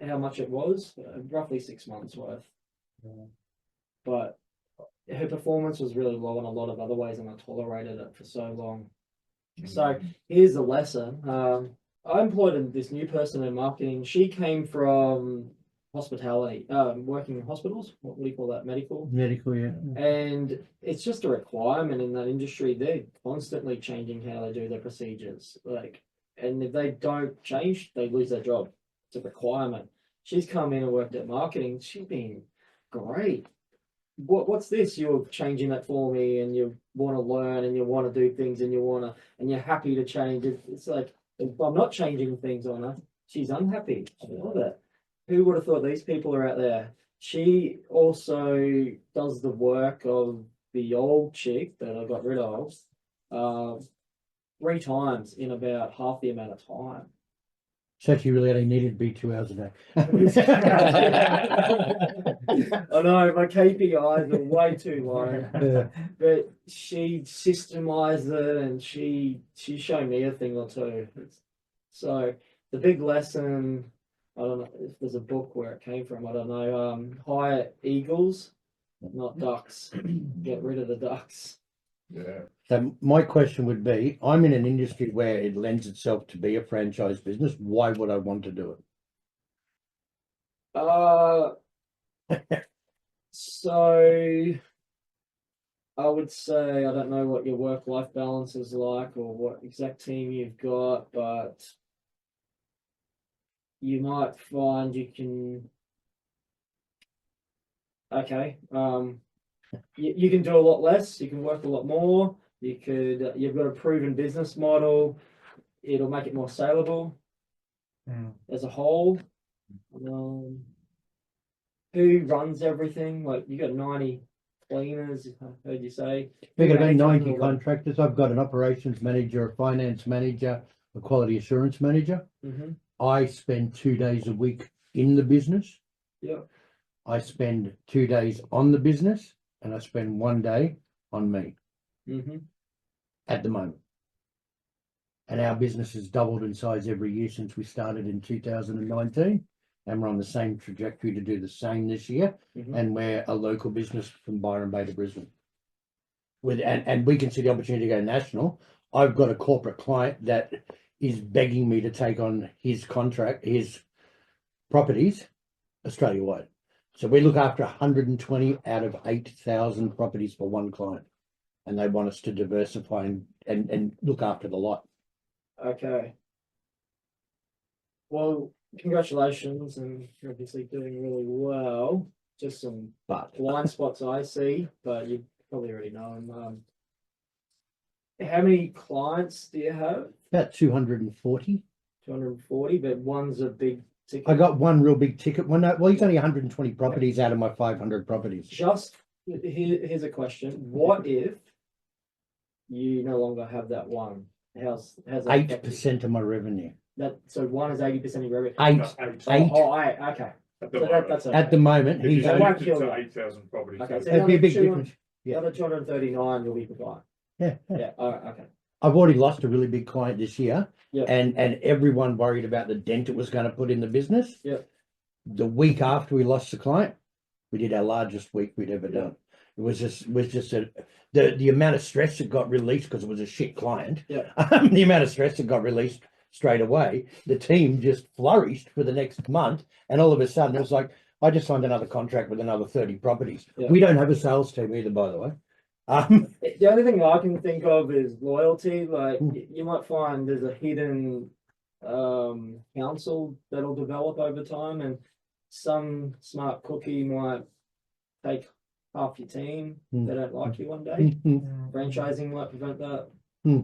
how much it was, roughly 6 months worth. Yeah. But her performance was really low in a lot of other ways, and I tolerated it for so long. So here's the lesson. I employed this new person in marketing. She came from hospitality, working in hospitals. What do you call that? Medical. Medical, yeah. And it's just a requirement in that industry. They're constantly changing how they do their procedures. And if they don't change, they lose their job. It's a requirement. She's come in and worked at marketing. She's been great. What's this? You're changing that for me, and you want to learn, and you want to do things, and you're happy to change it. It's like, if I'm not changing things on her, she's unhappy. I love it. Who would have thought these people are out there she also does the work of the old chick that I got rid of, 3 times in about half the amount of time. So she really only needed to be 2 hours a day. I know my KPIs are way too low, Yeah. but she systemized it and she showed me a thing or two. So the big lesson, I don't know if there's a book where it came from. I don't know. Hire eagles, not ducks. Get rid of the ducks. Yeah. So my question would be, I'm in an industry where it lends itself to be a franchise business. Why would I want to do it? So I would say I don't know what your work-life balance is like or what exact team you've got, but you might find you can. Okay, you can do a lot less. You can work a lot more. You could. You've got a proven business model. It'll make it more saleable as a whole. Who runs everything? Like you got 90 cleaners, I heard you say. We've got about Who manages 90 all that? contractors. I've got an operations manager, a finance manager, a quality assurance manager. Mhm. I spend 2 days a week in the business. Yeah. I spend 2 days on the business and I spend 1 day on me Mhm. at the moment. And our business has doubled in size every year since we started in 2019. And we're on the same trajectory to do the same this year. Mhm. And we're a local business from Byron Bay to Brisbane. And we can see the opportunity to go national. I've got a corporate client that is begging me to take on his contract, his properties Australia-wide. So we look after 120 out of 8,000 properties for one client. And they want us to diversify and look after the lot. Okay. Well, congratulations, and you're obviously doing really well. Just some But blind spots I see, but you probably already know them. How many clients do you have? about 240. 240, but one's a big ticket. I got one real big ticket one. Well, he's only 120 properties out of my 500 properties. Just here's a question: what if you no longer have that one? How's that affect you? 8% of my revenue. That so one is 80% of your revenue. Eight. Okay. At the So moment. that's okay. At the moment, If he's you That only, won't take kill it you. to 8,000 properties. Okay, so that'd be a big another difference. Yeah. Another 239 you'll be fine. Yeah. Yeah. Okay. I've already lost a really big client this year. Yeah. And everyone worried about the dent it was going to put in the business. Yeah. The week after we lost the client, we did our largest week we'd ever Yeah. done. It was just the amount of stress that got released because it was a shit client. Yeah. The amount of stress that got released straight away, the team just flourished for the next month. And all of a sudden it was like, I just signed another contract with another 30 properties. Yeah. We don't have a sales team either, by the way. The only thing I can think of is loyalty. Like Hmm. you might find there's a hidden council that'll develop over time, and some smart cookie might take half your team. Hmm. They don't like you one day. Mhm. Franchising might prevent that. Hmm.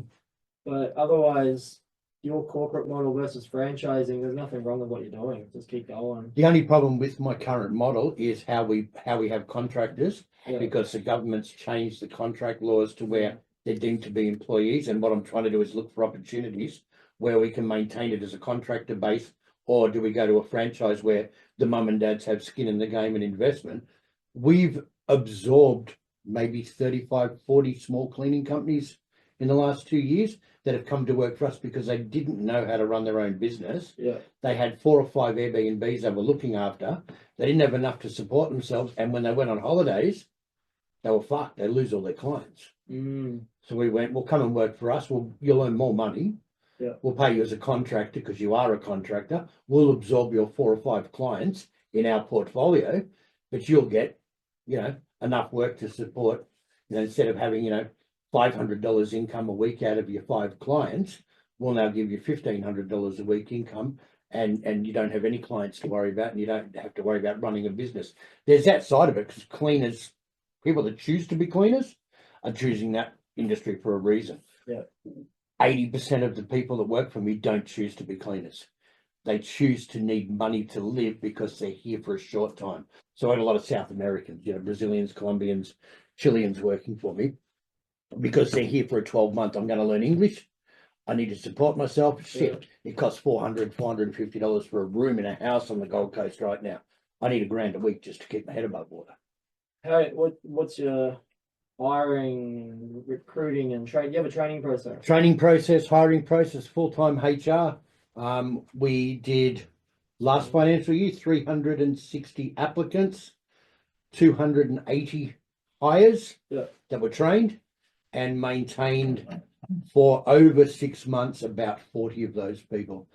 But otherwise, your corporate model versus franchising, there's nothing wrong with what you're doing. Just keep going. The only problem with my current model is how we have contractors, Yeah. because the government's changed the contract laws to where they're deemed to be employees. And what I'm trying to do is look for opportunities where we can maintain it as a contractor base, or do we go to a franchise where the mum and dads have skin in the game and investment? We've absorbed maybe 35, 40 small cleaning companies in the last 2 years that have come to work for us because they didn't know how to run their own business. Yeah. They had 4 or 5 Airbnbs they were looking after. They didn't have enough to support themselves. And when they went on holidays, they were fucked. They lose all their clients. So we went, well, come and work for us. You'll earn more money. Yeah. We'll pay you as a contractor because you are a contractor. We'll absorb your 4 or 5 clients in our portfolio, but you'll get, enough work to support, instead of having, $500 income a week out of your 5 clients, we'll now give you $1,500 a week income, and you don't have any clients to worry about, and you don't have to worry about running a business. There's that side of it, because cleaners, people that choose to be cleaners, are choosing that industry for a reason. Yeah. 80% of the people that work for me don't choose to be cleaners. they choose to need money to live because they're here for a short time. So I had a lot of South Americans, Brazilians, Colombians, Chileans working for me because they're here for a 12-month. I'm going to learn English. I need to support myself. Shit, it costs $450 for a room in a house on the Gold Coast right now. I need $1,000 a week just to keep my head above water. What's your hiring, recruiting, and training? You have a training process. Training process, hiring process, full-time HR. We did last financial year 360 applicants, 280 hires that were trained and maintained for over 6 months, about 40 of those people.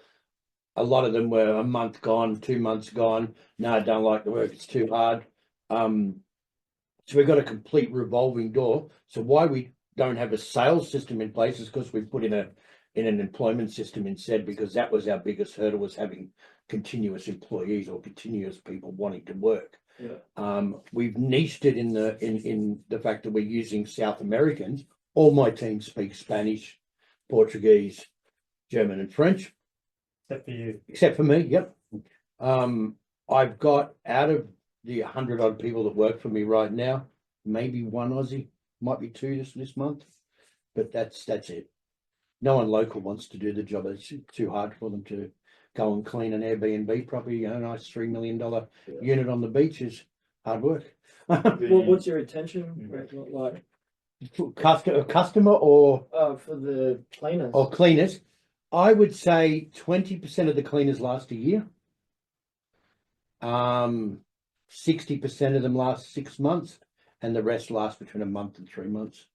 A lot of them were a month gone, 2 months gone. No, I don't like the work, it's too hard. So we've got a complete revolving door. So why we don't have a sales system in place is because we put in an employment system instead, because that was our biggest hurdle, was having continuous employees or continuous people wanting to work. We've niched it in the fact that we're using South Americans. All my team speak Spanish, Portuguese, German, and French. Except for you. Except for me, yep. I've got, out of the 100 odd people that work for me right now, maybe one Aussie, might be two this month, but that's it. No one local wants to do the job. It's too hard for them to go and clean an Airbnb property. A nice $3 million unit on the beach is hard work. What's your retention rate like? Customer or For the cleaners? Or cleaners, I would say 20% of the cleaners last a year. 60% of them last 6 months, and the rest last between a month and 3 months.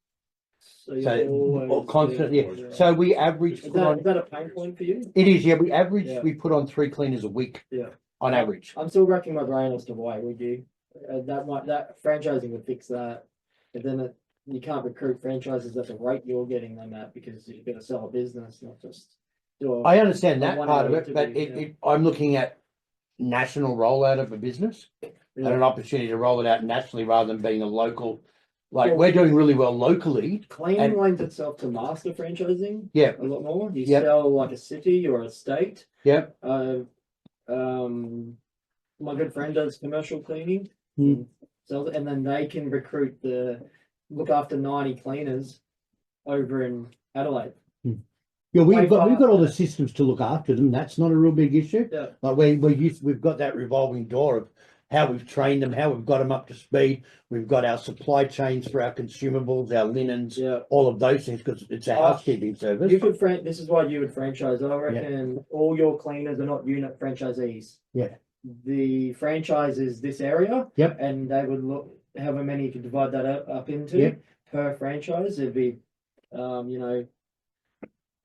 So constant, yeah. So we average. Is that a pain point for you? It is, yeah. We average. Yeah. We put on 3 cleaners a week. Yeah. On average. I'm still racking my brain as to why would you. That franchising would fix that, but then you can't recruit franchises at the rate you're getting them at, because you've got to sell a business, not just do. I understand that part of it, but I'm looking at national rollout of a business and an opportunity to roll it out nationally rather than being a local. Like, we're doing really well locally. Cleaning lends itself to master franchising. Yeah. A lot more. You sell like a city or a state. Yep. My good friend does commercial cleaning. So, and then they can look after 90 cleaners over in Adelaide. Yeah, we've got all the systems to look after them. That's not a real big issue. Yeah. Like we've got that revolving door of how we've trained them, how we've got them up to speed. We've got our supply chains for our consumables, our linens, all of those things, because it's a housekeeping service. This is why you would franchise. I reckon all your cleaners are not unit franchisees. Yeah. The franchise is this area. Yep. And they would look however many you could divide that up into per franchise. It'd be,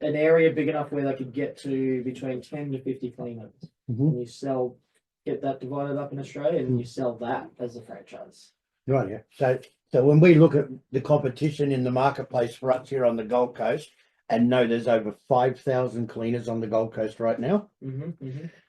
an area big enough where they could get to between 10 to 50 cleaners. And you get that divided up in Australia, and you sell that as a franchise. Right, yeah. So when we look at the competition in the marketplace for us here on the Gold Coast, and know there's over 5,000 cleaners on the Gold Coast right now.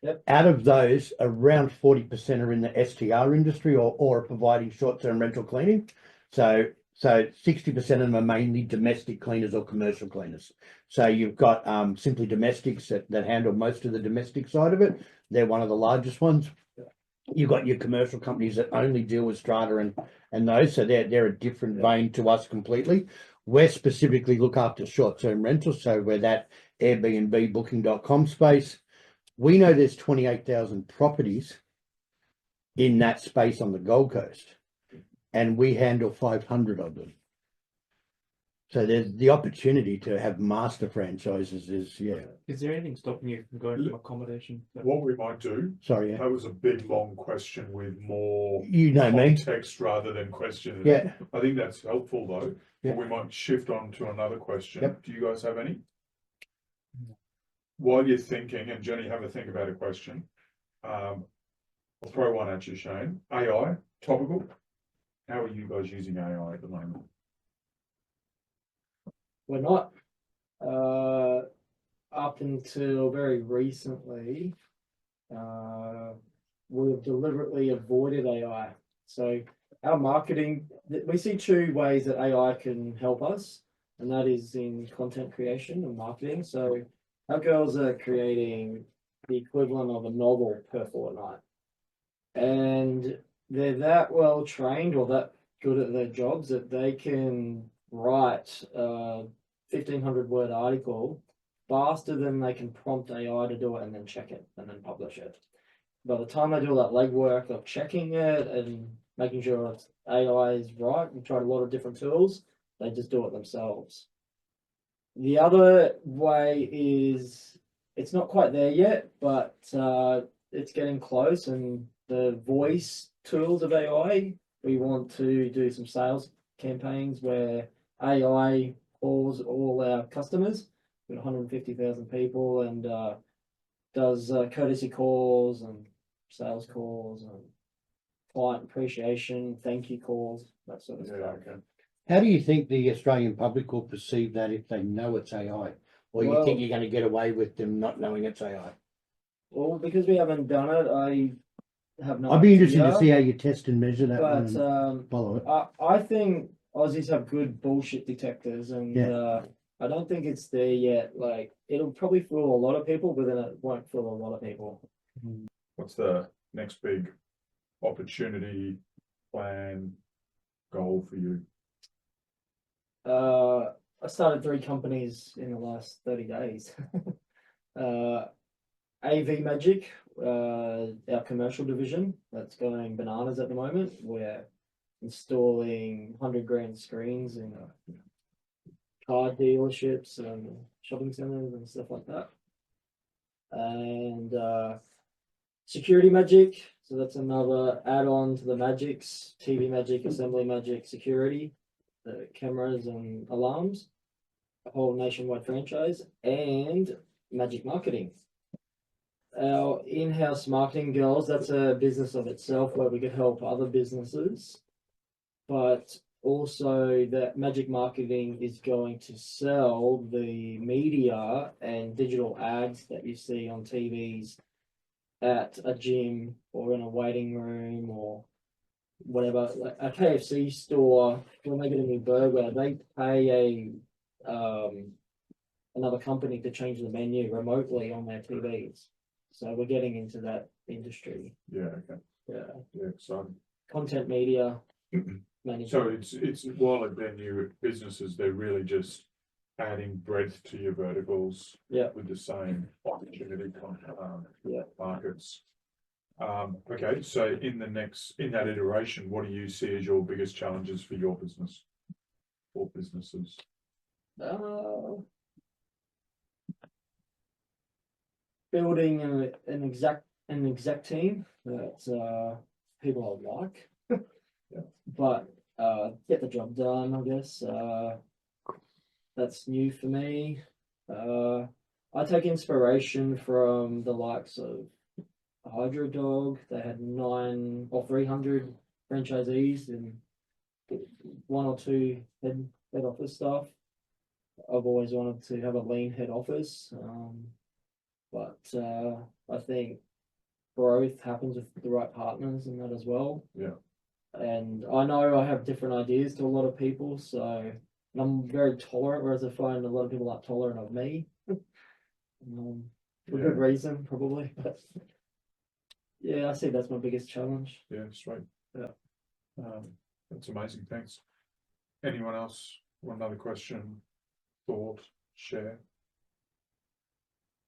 Yep. Out of those, around 40% are in the STR industry or are providing short-term rental cleaning. So 60% of them are mainly domestic cleaners or commercial cleaners. So you've got Simply Domestics that handle most of the domestic side of it. They're one of the largest ones. You've got your commercial companies that only deal with strata and those. So they're a different vein to us completely. We're specifically look after short-term rentals. So we're that Airbnb, Booking.com space. We know there's 28,000 properties in that space on the Gold Coast, and we handle 500 of them. So there's the opportunity to have master franchises is. Is there anything stopping you from going from accommodation? What we might do, Sorry, that was a big long question with more context rather than question. Yeah. I think that's helpful though. Yeah. We might shift on to another question. Yep. Do you guys have any? While you're thinking, and Jenny, have a think about a question. I'll throw one at you, Shane. AI, topical. How are you guys using AI at the moment? We're not. Up until very recently, we've deliberately avoided AI. So our marketing, we see 2 ways that AI can help us, and that is in content creation and marketing. So our girls are creating the equivalent of a novel per fortnight. And they're that well trained or that good at their jobs that they can write a 1,500 word article faster than they can prompt AI to do it and then check it and then publish it. By the time they do all that legwork of checking it and making sure it's AI is right, we've tried a lot of different tools, they just do it themselves. The other way is, it's not quite there yet, but it's getting close, and the voice tools of AI, we want to do some sales campaigns where AI calls all our customers, with 150,000 people, and does courtesy calls and sales calls and client appreciation, thank you calls, that sort of Yeah, stuff. okay. How do you think the Australian public will perceive that if they know it's AI? Or you Well- think you're gonna get away with them not knowing it's AI? Well, because we haven't done it, I have no I'd be interested to idea, see how you test and measure that one But and follow it. I think Aussies have good bullshit detectors, and Yeah. I don't think it's there yet. Like, it'll probably fool a lot of people, but then it won't fool a lot of people. What's the next big opportunity, plan, goal for you? I started 3 companies in the last 30 days. AV Magic, our commercial division, that's going bananas at the moment. We're installing 100 grand screens in car dealerships and shopping centers and stuff like that. And Security Magic, so that's another add-on to the Magics, TV Magic, Assembly Magic, Security, the cameras and alarms, a whole nationwide franchise, and Magic Marketing. Our in-house marketing girls, that's a business of itself where we could help other businesses. But also that Magic Marketing is going to sell the media and digital ads that you see on TVs at a gym or in a waiting room or whatever. Like a KFC store, when they get a new burger, they pay another company to change the menu remotely on their TVs. So we're getting into that industry. Yeah, okay, yeah, exciting. Content media management. So it's while they're new businesses, they're really just adding breadth to your verticals. Yeah. With the same opportunity Yeah. markets. Okay, so in that iteration, what do you see as your biggest challenges for your business or businesses? Building an exact team that people I like. Yeah. But get the job done, I guess. That's new for me. I take inspiration from the likes of Hydro Dog. They had 9 or 300 franchisees and 1 or 2 head office staff. I've always wanted to have a lean head office, but I think growth happens with the right partners and that as well. Yeah. And I know I have different ideas to a lot of people, so and I'm very tolerant, whereas I find a lot of people aren't tolerant of me. For good reason, probably. But yeah, I see that's my biggest challenge. Yeah, straight. Yeah. That's amazing, thanks. Anyone else? One other question, thought, share?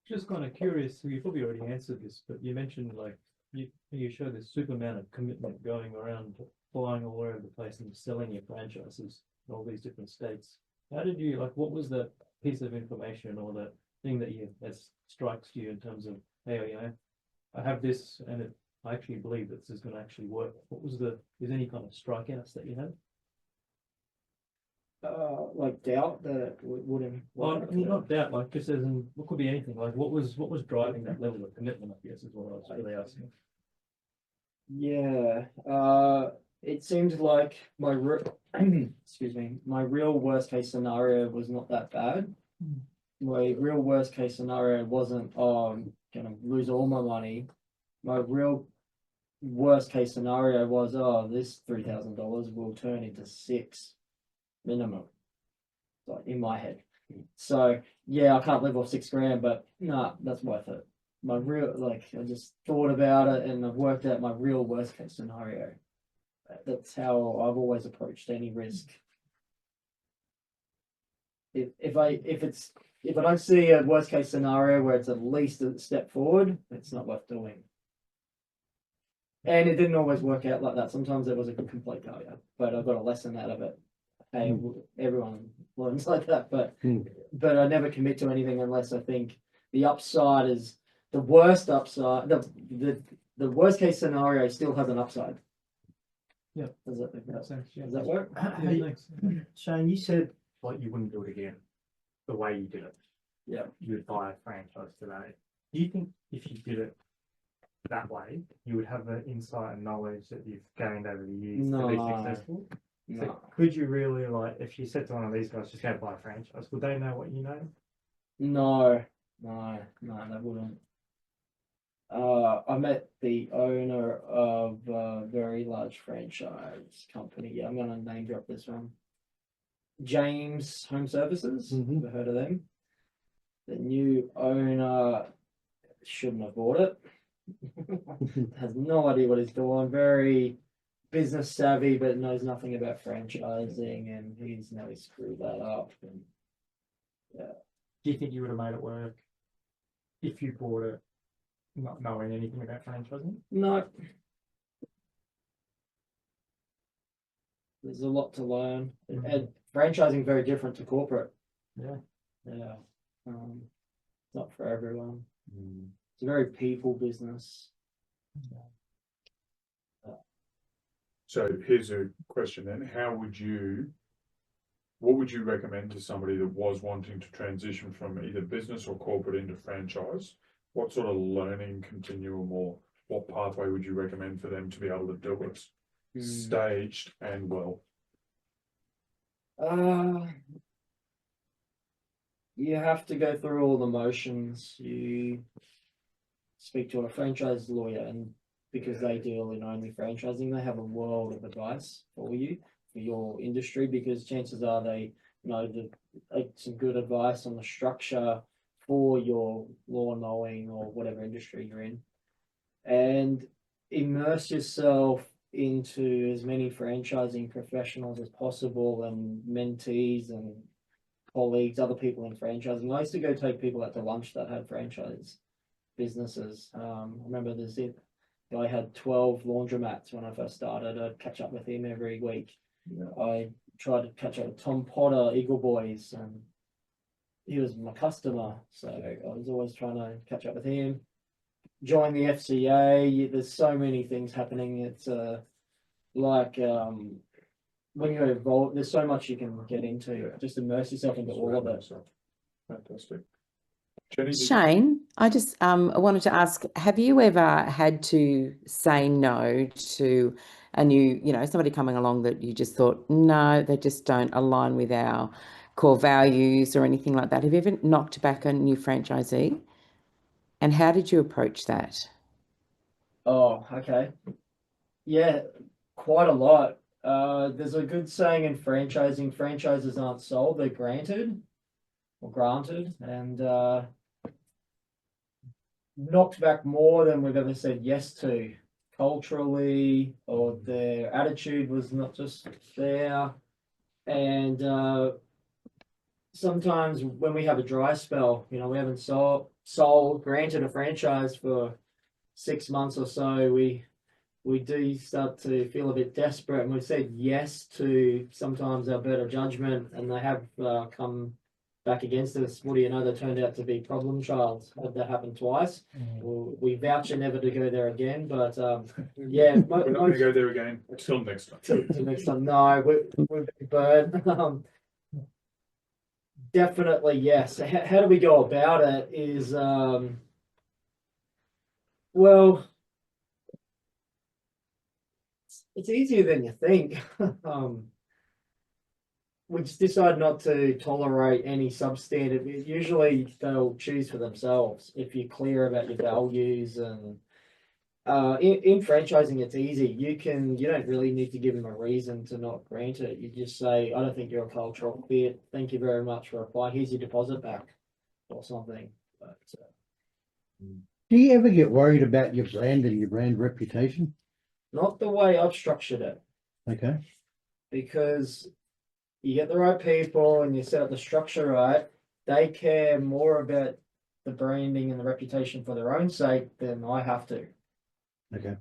Just kind of curious, you probably already answered this, but you mentioned like you show this super amount of commitment going around, flying all over the place and selling your franchises in all these different states. How did you what was the piece of information or the thing that strikes you in terms of, hey, I have this and I actually believe that this is going to actually work. What was is any kind of strikeouts that you had? Like doubt that it wouldn't. Not doubt, like just as in, what could be anything, like what was driving that level of commitment, I guess is what I was really asking. Yeah, it seemed like my excuse me, my real worst case scenario was not that bad. My real worst case scenario wasn't, oh, I'm gonna lose all my money. My real worst case scenario was, oh, this $3,000 will turn into 6 minimum. Like in my head. So yeah, I can't live off 6 grand, but nah, that's worth it. my real, like, I just thought about it and I've worked out my real worst case scenario. That's how I've always approached any risk. If I don't see a worst case scenario where it's at least a step forward, it's not worth doing. And it didn't always work out like that. Sometimes it was a complete failure, but I got a lesson out of it. Hey, everyone learns like that, but I never commit to anything unless I think the upside is the worst upside. The worst case scenario still has an upside. Yeah. Does that Makes sense, yeah. does that work? Yeah, thanks. Shane, you said like you wouldn't do it again, the way you did it. Yeah. You'd buy a franchise today. Do you think if you did it that way, you would have the insight and knowledge that you've gained over the years to be No. successful? No. So could you really, like, if you said to one of these guys, just go buy a franchise, would they know what you know? No, they wouldn't. I met the owner of a very large franchise company. Yeah, I'm gonna name drop this one. James Home Services. Ever heard of them? The new owner shouldn't have bought it. Has no idea what he's doing. Very business savvy, but knows nothing about franchising, and he's now screwed that up. And Do you think you would have made it work if you bought it not knowing anything about franchising? no, there's a lot to learn, and franchising very different to corporate. Yeah. Yeah, it's not for everyone. It's a very people business. So here's a question then, what would you recommend to somebody that was wanting to transition from either business or corporate into franchise? What sort of learning continuum or what pathway would you recommend for them to be able to do it staged and well? You have to go through all the motions. You speak to a franchise lawyer, and because they deal in only franchising, they have a world of advice for you for your industry, because chances are they know some good advice on the structure for your lawn mowing or whatever industry you're in, and immerse yourself into as many franchising professionals as possible and mentees and colleagues, other people in franchising. I used to go take people out to lunch that had franchise businesses. I remember there's a guy had 12 laundromats when I first started. I'd catch up with him every week. I tried to catch up with Tom Potter, Eagle Boys, and he was my customer, so I was always trying to catch up with him. Join the FCA. There's so many things happening. It's when you're involved, there's so much you can get into. Just immerse yourself into all of it. Fantastic. Jenny, Shane, I just I wanted to ask, have you ever had to say no to a new, somebody coming along that you just thought, no, they just don't align with our core values or anything like that? Have you ever knocked back a new franchisee? And how did you approach that? Oh, okay. Yeah, quite a lot. There's a good saying in franchising, franchises aren't sold, they're granted, and knocked back more than we've ever said yes to, culturally, or their attitude was not just there. And sometimes when we have a dry spell, we haven't granted a franchise for 6 months or so, we do start to feel a bit desperate, and we've said yes to sometimes our better judgment, and they have come back against us. What do you know? They turned out to be problem child. Had that happen twice. We vouch never to go there again, but yeah, we're not going to go there again until next time. Till next time. No, we've been burned. Definitely yes. How do we go about it? Is well, it's easier than you think. We just decide not to tolerate any substandard. Usually they'll choose for themselves if you're clear about your values. And in franchising, it's easy. You don't really need to give them a reason to not grant it. You just say, I don't think you're a cultural fit. Thank you very much for applying. Here's your deposit back or something. But Do you ever get worried about your brand and your brand reputation? Not the way I've structured it, Okay. because you get the right people and you set up the structure right, they care more about the branding and the reputation for their own sake than I have to. Okay.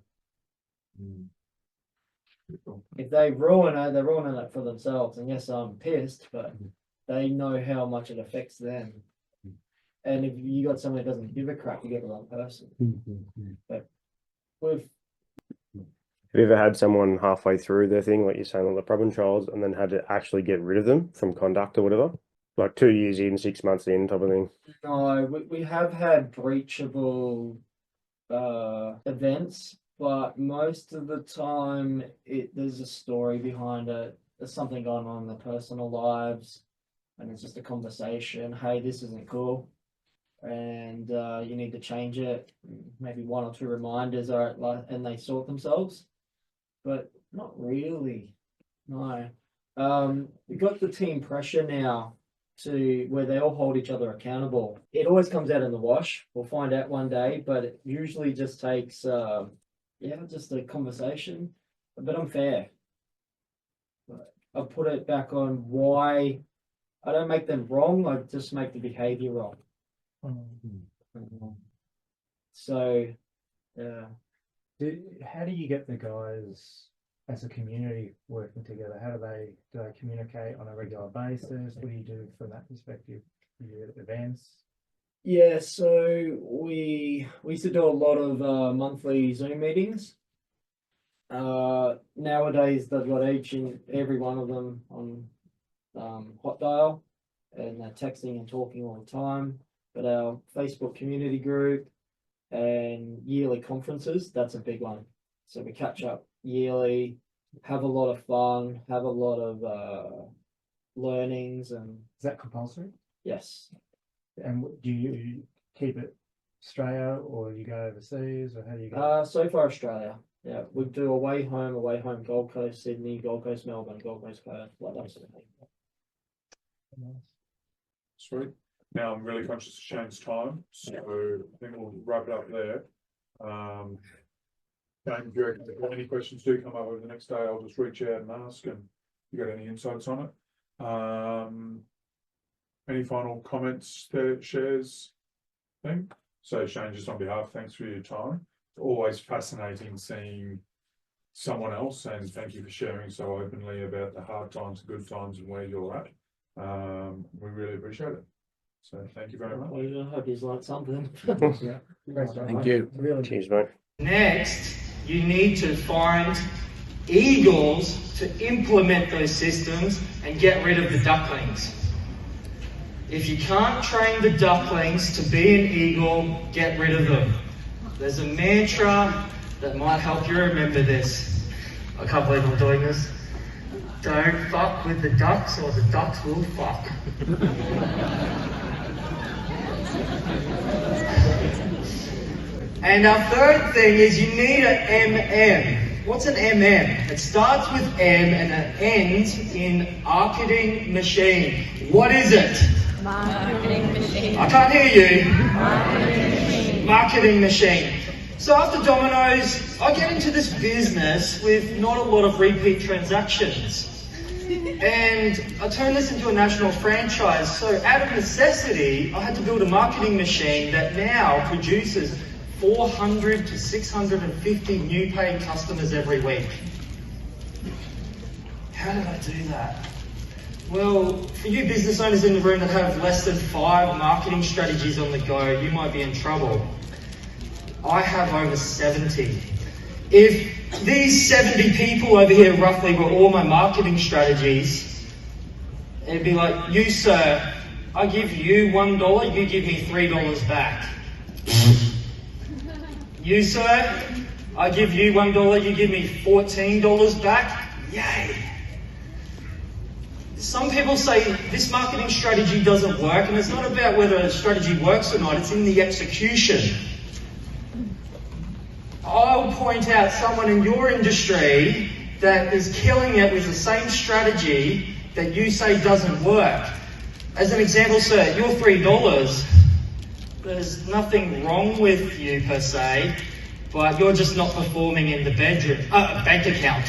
If they ruin it, they're ruining it for themselves. And yes, I'm pissed, but they know how much it affects them. And if you got someone that doesn't give a crap, you get the wrong person. But with Have you ever had someone halfway through their thing, like you're saying, on the problem trials, and then had to actually get rid of them from conduct or whatever? Like 2 years in, 6 months in, type of thing. no, we have had breachable events, but most of the time there's a story behind it. There's something going on in their personal lives, and it's just a conversation. Hey, this isn't cool, and you need to change it. Maybe 1 or 2 reminders are and they sort themselves, but not really. No. We got the team pressure now to where they all hold each other accountable. It always comes out in the wash. We'll find out one day, but it usually just takes just a conversation, a bit unfair. But I put it back on why I don't make them wrong, I just make the behavior wrong. So yeah. How do you get the guys as a community working together? How do they communicate on a regular basis? What do you do from that perspective? You do events? Yeah, so we used to do a lot of monthly Zoom meetings. Nowadays they've got each and every one of them on hot dial, and they're texting and talking all the time. But our Facebook community group and yearly conferences, that's a big one. So we catch up yearly, have a lot of fun, have a lot of learnings, and Is that compulsory? yes. And do you keep it Australia, or you go overseas, or how do you go? So far Australia. Yeah, we do away home, Gold Coast, Sydney, Gold Coast, Melbourne, Gold Coast, Perth, like that sort of thing. Sweet. Now I'm really conscious of Shane's time, so I think we'll wrap it up there. Shane, if any questions do come up over the next day, I'll just reach out and ask, and if you got any insights on it. Any final comments that shares thing? So Shane, just on behalf, thanks for your time. It's always fascinating seeing someone else, and thank you for sharing so openly about the hard times, the good times, and where you're at. We really appreciate it. So thank you very much. I hope he's learned something. Yeah. Thank you. Really. Cheers, mate. Next, you need to find eagles to implement those systems and get rid of the ducklings. If you can't train the ducklings to be an eagle, get rid of them. There's a mantra that might help you remember this. I can't believe I'm doing this. Don't fuck with the ducks or the ducks will fuck. And our third thing is you need an MM. What's an MM? It starts with M and it ends in marketing machine. What is it? Marketing machine. I can't hear you. Marketing machine. Marketing machine. So after Domino's, I get into this business with not a lot of repeat transactions. And I turned this into a national franchise. So out of necessity, I had to build a marketing machine that now produces 400 to 650 new paying customers every week. How did I do that? Well, for you business owners in the room that have less than 5 marketing strategies on the go, you might be in trouble. I have over 70. If these 70 people over here roughly were all my marketing strategies, it'd be like, you sir, I give you $1, you give me $3 back. You sir, I give you $1, you give me $14 back. Yay. Some people say this marketing strategy doesn't work, and it's not about whether a strategy works or not, it's in the execution. I'll point out someone in your industry that is killing it with the same strategy that you say doesn't work. As an example, sir, your $3, there's nothing wrong with you per se, but you're just not performing in the bank account.